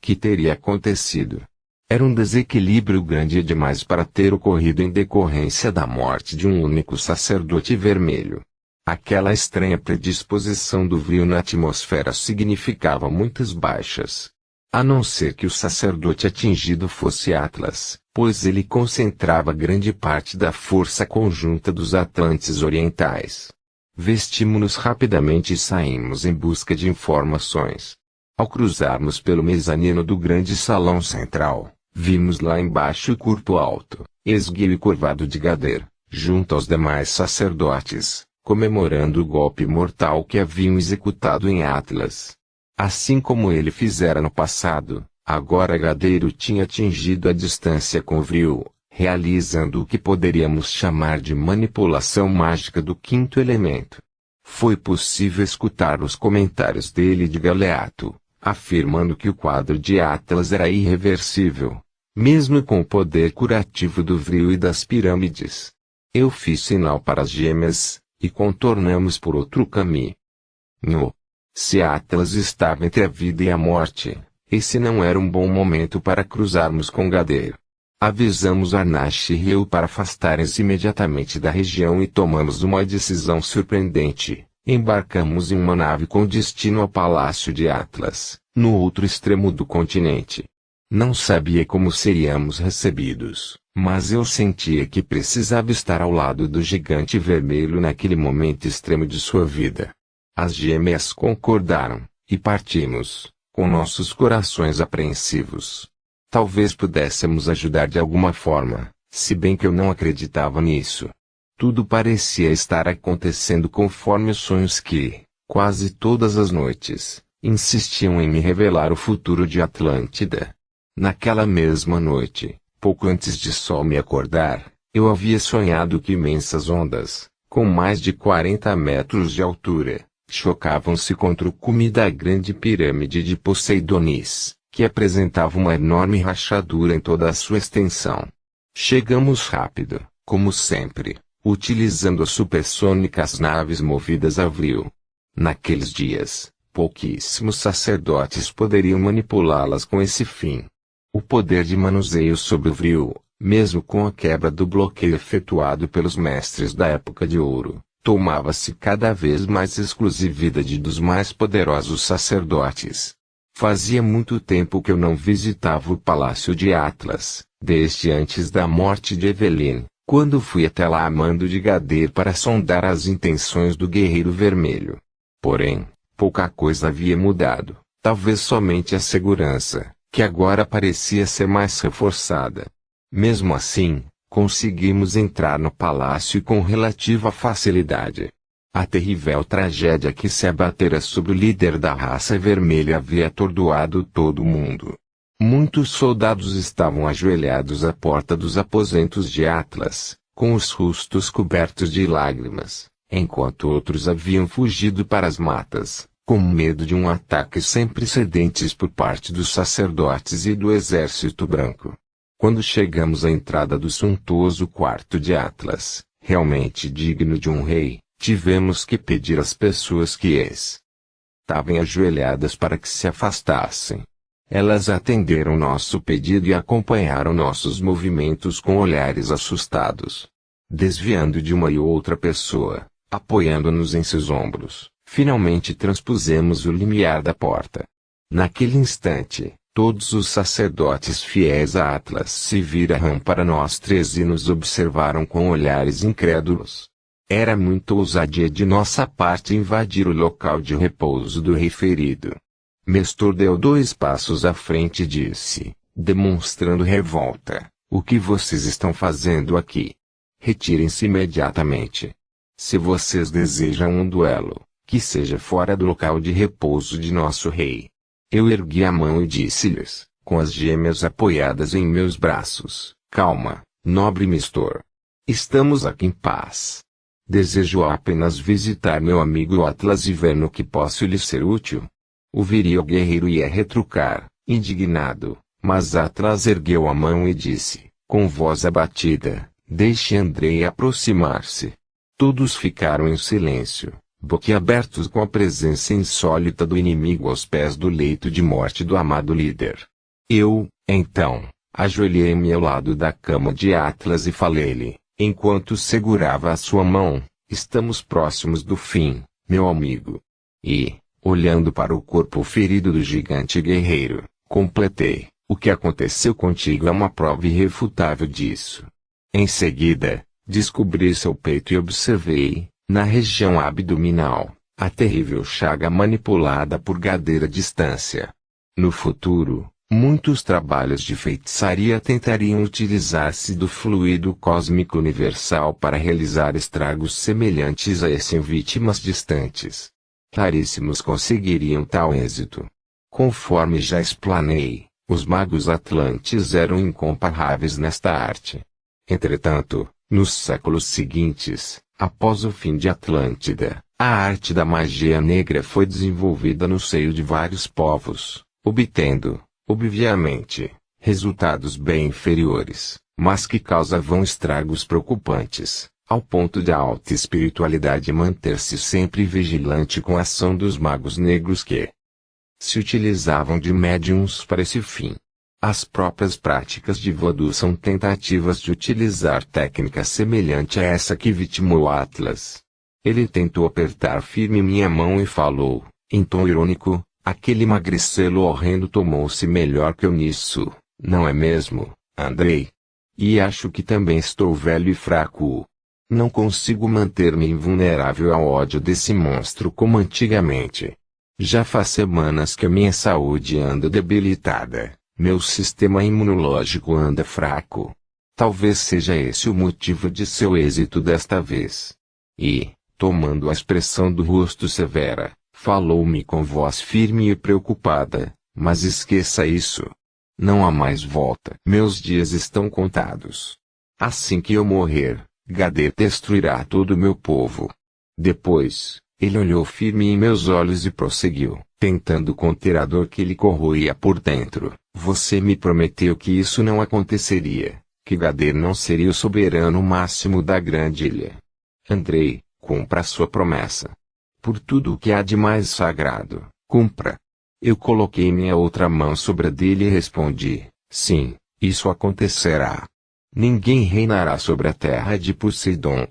A: Que teria acontecido? Era um desequilíbrio grande demais para ter ocorrido em decorrência da morte de um único sacerdote vermelho. Aquela estranha predisposição do Vril na atmosfera significava muitas baixas. A não ser que o sacerdote atingido fosse Atlas, pois ele concentrava grande parte da força conjunta dos Atlantes orientais. Vestimos-nos rapidamente e saímos em busca de informações. Ao cruzarmos pelo mezanino do grande salão central, vimos lá embaixo o corpo alto, esguio e curvado de Gader, junto aos demais sacerdotes, comemorando o golpe mortal que haviam executado em Atlas. Assim como ele fizera no passado, agora Gader o tinha atingido a distância com Vril, realizando o que poderíamos chamar de manipulação mágica do quinto elemento. Foi possível escutar os comentários dele de Galeato, afirmando que o quadro de Atlas era irreversível, mesmo com o poder curativo do Vril e das pirâmides. Eu fiz sinal para as gêmeas, e contornamos por outro caminho. Se Atlas estava entre a vida e a morte, esse não era um bom momento para cruzarmos com Gader. Avisamos Arnash e Riel para afastarem-se imediatamente da região e tomamos uma decisão surpreendente. Embarcamos em uma nave com destino ao Palácio de Atlas, no outro extremo do continente. Não sabia como seríamos recebidos, mas eu sentia que precisava estar ao lado do gigante vermelho naquele momento extremo de sua vida. As gêmeas concordaram, e partimos, com nossos corações apreensivos. Talvez pudéssemos ajudar de alguma forma, se bem que eu não acreditava nisso. Tudo parecia estar acontecendo conforme os sonhos que, quase todas as noites, insistiam em me revelar o futuro de Atlântida. Naquela mesma noite, pouco antes de Sol me acordar, eu havia sonhado que imensas ondas, com mais de 40 metros de altura, chocavam-se contra o cume da grande pirâmide de Poseidonis, que apresentava uma enorme rachadura em toda a sua extensão. Chegamos rápido, como sempre, utilizando as supersônicas naves movidas a Vril. Naqueles dias, pouquíssimos sacerdotes poderiam manipulá-las com esse fim. O poder de manuseio sobre o Vril, mesmo com a quebra do bloqueio efetuado pelos mestres da Época de Ouro, tomava-se cada vez mais exclusividade dos mais poderosos sacerdotes. Fazia muito tempo que eu não visitava o Palácio de Atlas, desde antes da morte de Evelyn, quando fui até lá a mando de Gader para sondar as intenções do Guerreiro Vermelho. Porém, pouca coisa havia mudado, talvez somente a segurança, que agora parecia ser mais reforçada. Mesmo assim, conseguimos entrar no palácio com relativa facilidade. A terrível tragédia que se abatera sobre o líder da raça vermelha havia atordoado todo o mundo. Muitos soldados estavam ajoelhados à porta dos aposentos de Atlas, com os rostos cobertos de lágrimas, enquanto outros haviam fugido para as matas, com medo de um ataque sem precedentes por parte dos sacerdotes e do exército branco. Quando chegamos à entrada do suntuoso quarto de Atlas, realmente digno de um rei, tivemos que pedir às pessoas que estavam ajoelhadas para que se afastassem. Elas atenderam nosso pedido e acompanharam nossos movimentos com olhares assustados. Desviando de uma e outra pessoa, apoiando-nos em seus ombros, finalmente transpusemos o limiar da porta. Naquele instante, todos os sacerdotes fiéis a Atlas se viraram para nós três e nos observaram com olhares incrédulos. Era muita ousadia de nossa parte invadir o local de repouso do rei ferido. Mestor deu 2 passos à frente e disse, demonstrando revolta, o que vocês estão fazendo aqui? Retirem-se imediatamente. Se vocês desejam um duelo, que seja fora do local de repouso de nosso rei. Eu ergui a mão e disse-lhes, com as gêmeas apoiadas em meus braços, calma, nobre Mestor. Estamos aqui em paz. Desejo apenas visitar meu amigo Atlas e ver no que posso lhe ser útil. O viril guerreiro ia retrucar, Indignado, mas Atlas ergueu a mão e disse, com voz abatida, deixe Andrei aproximar-se. Todos ficaram em silêncio, boquiabertos com a presença insólita do inimigo aos pés do leito de morte do amado líder. Eu, então, ajoelhei-me ao lado da cama de Atlas e falei-lhe, enquanto segurava a sua mão, estamos próximos do fim, meu amigo. E, olhando para o corpo ferido do gigante guerreiro, completei, o que aconteceu contigo é uma prova irrefutável disso. Em seguida, descobri seu peito e observei, na região abdominal, a terrível chaga manipulada por Gadeir à distância. No futuro, muitos trabalhos de feitiçaria tentariam utilizar-se do fluido cósmico universal para realizar estragos semelhantes a esse em vítimas distantes. Raríssimos conseguiriam tal êxito. Conforme já explanei, os magos atlantes eram incomparáveis nesta arte. Entretanto, nos séculos seguintes, após o fim de Atlântida, a arte da magia negra foi desenvolvida no seio de vários povos, obtendo, obviamente, resultados bem inferiores, mas que causavam estragos preocupantes, ao ponto de a alta espiritualidade manter-se sempre vigilante com a ação dos magos negros que se utilizavam de médiums para esse fim. As próprias práticas de voodoo são tentativas de utilizar técnica semelhante a essa que vitimou Atlas. Ele tentou apertar firme minha mão e falou, em tom irônico, aquele magricelo horrendo tomou-se melhor que eu nisso, não é mesmo, Andrei? E acho que também estou velho e fraco. Não consigo manter-me invulnerável ao ódio desse monstro como antigamente. Já faz semanas que a minha saúde anda debilitada, meu sistema imunológico anda fraco. Talvez seja esse o motivo de seu êxito desta vez. E, tomando a expressão do rosto severa, falou-me com voz firme e preocupada, mas esqueça isso. Não há mais volta. Meus dias estão contados. Assim que eu morrer, Gadeir destruirá todo o meu povo. Depois, ele olhou firme em meus olhos e prosseguiu, tentando conter a dor que lhe corroía por dentro. Você me prometeu que isso não aconteceria, que Gadeir não seria o soberano máximo da grande ilha. Andrei, cumpra a sua promessa. Por tudo o que há de mais sagrado, cumpra. Eu coloquei minha outra mão sobre a dele e respondi, sim, isso acontecerá. Ninguém reinará sobre a terra de Poseidon.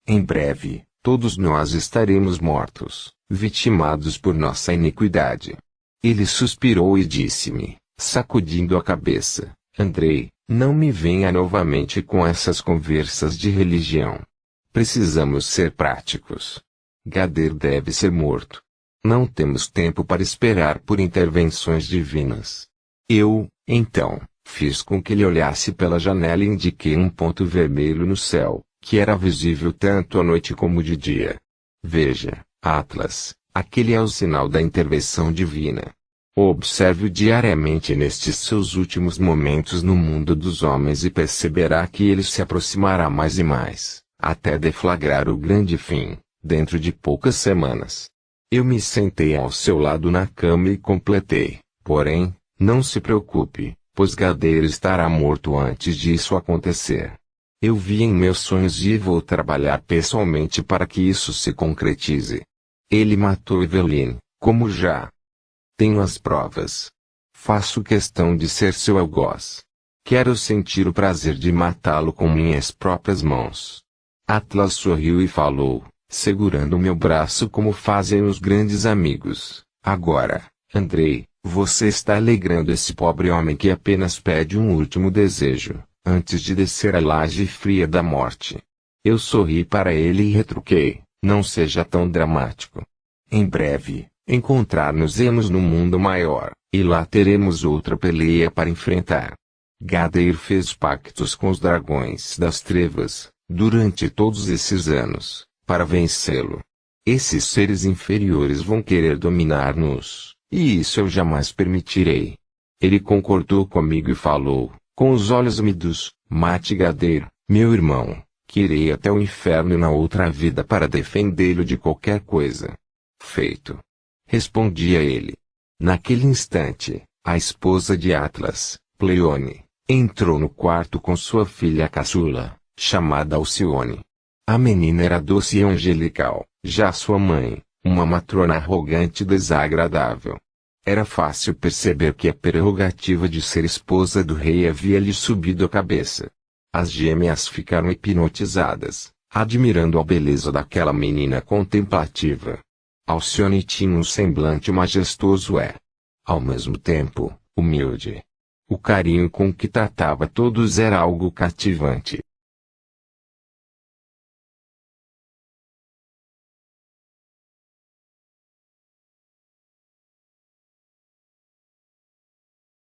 A: Em breve, todos nós estaremos mortos, vitimados por nossa iniquidade. Ele suspirou e disse-me, sacudindo a cabeça, Andrei, não me venha novamente com essas conversas de religião. Precisamos ser práticos. Gadeir deve ser morto. Não temos tempo para esperar por intervenções divinas. Eu, então, fiz com que ele olhasse pela janela e indiquei um ponto vermelho no céu, que era visível tanto à noite como de dia. Veja, Atlas, aquele é o sinal da intervenção divina. Observe-o diariamente nestes seus últimos momentos no mundo dos homens e perceberá que ele se aproximará mais e mais, até deflagrar o grande fim, dentro de poucas semanas. Eu me sentei ao seu lado na cama e completei, porém, não se preocupe, pois Gadeir estará morto antes disso acontecer. Eu vi em meus sonhos e vou trabalhar pessoalmente para que isso se concretize. Ele matou Evelyn, como já tenho as provas. Faço questão de ser seu algoz. Quero sentir o prazer de matá-lo com minhas próprias mãos. Atlas sorriu e falou, segurando meu braço como fazem os grandes amigos. Agora, Andrei, você está alegrando esse pobre homem que apenas pede um último desejo, antes de descer a laje fria da morte. Eu sorri para ele e retruquei, não seja tão dramático. Em breve, encontrar-nos-emos no mundo maior, e lá teremos outra peleia para enfrentar. Gadeir fez pactos com os dragões das trevas, durante todos esses anos, para vencê-lo. Esses seres inferiores vão querer dominar-nos, e isso eu jamais permitirei. Ele concordou comigo e falou, com os olhos úmidos, mate Gadeir, meu irmão, que irei até o inferno na outra vida para defendê-lo de qualquer coisa. Feito. Respondi a ele. Naquele instante, A esposa de Atlas, Pleione, entrou no quarto com sua filha caçula, chamada Alcione. A menina era doce e angelical, já sua mãe, uma matrona arrogante e desagradável. Era fácil perceber que a prerrogativa de ser esposa do rei havia lhe subido à cabeça. As gêmeas ficaram hipnotizadas, admirando a beleza daquela menina contemplativa. Alcione tinha um semblante majestoso e, ao mesmo tempo, humilde. O carinho com que tratava todos era algo cativante.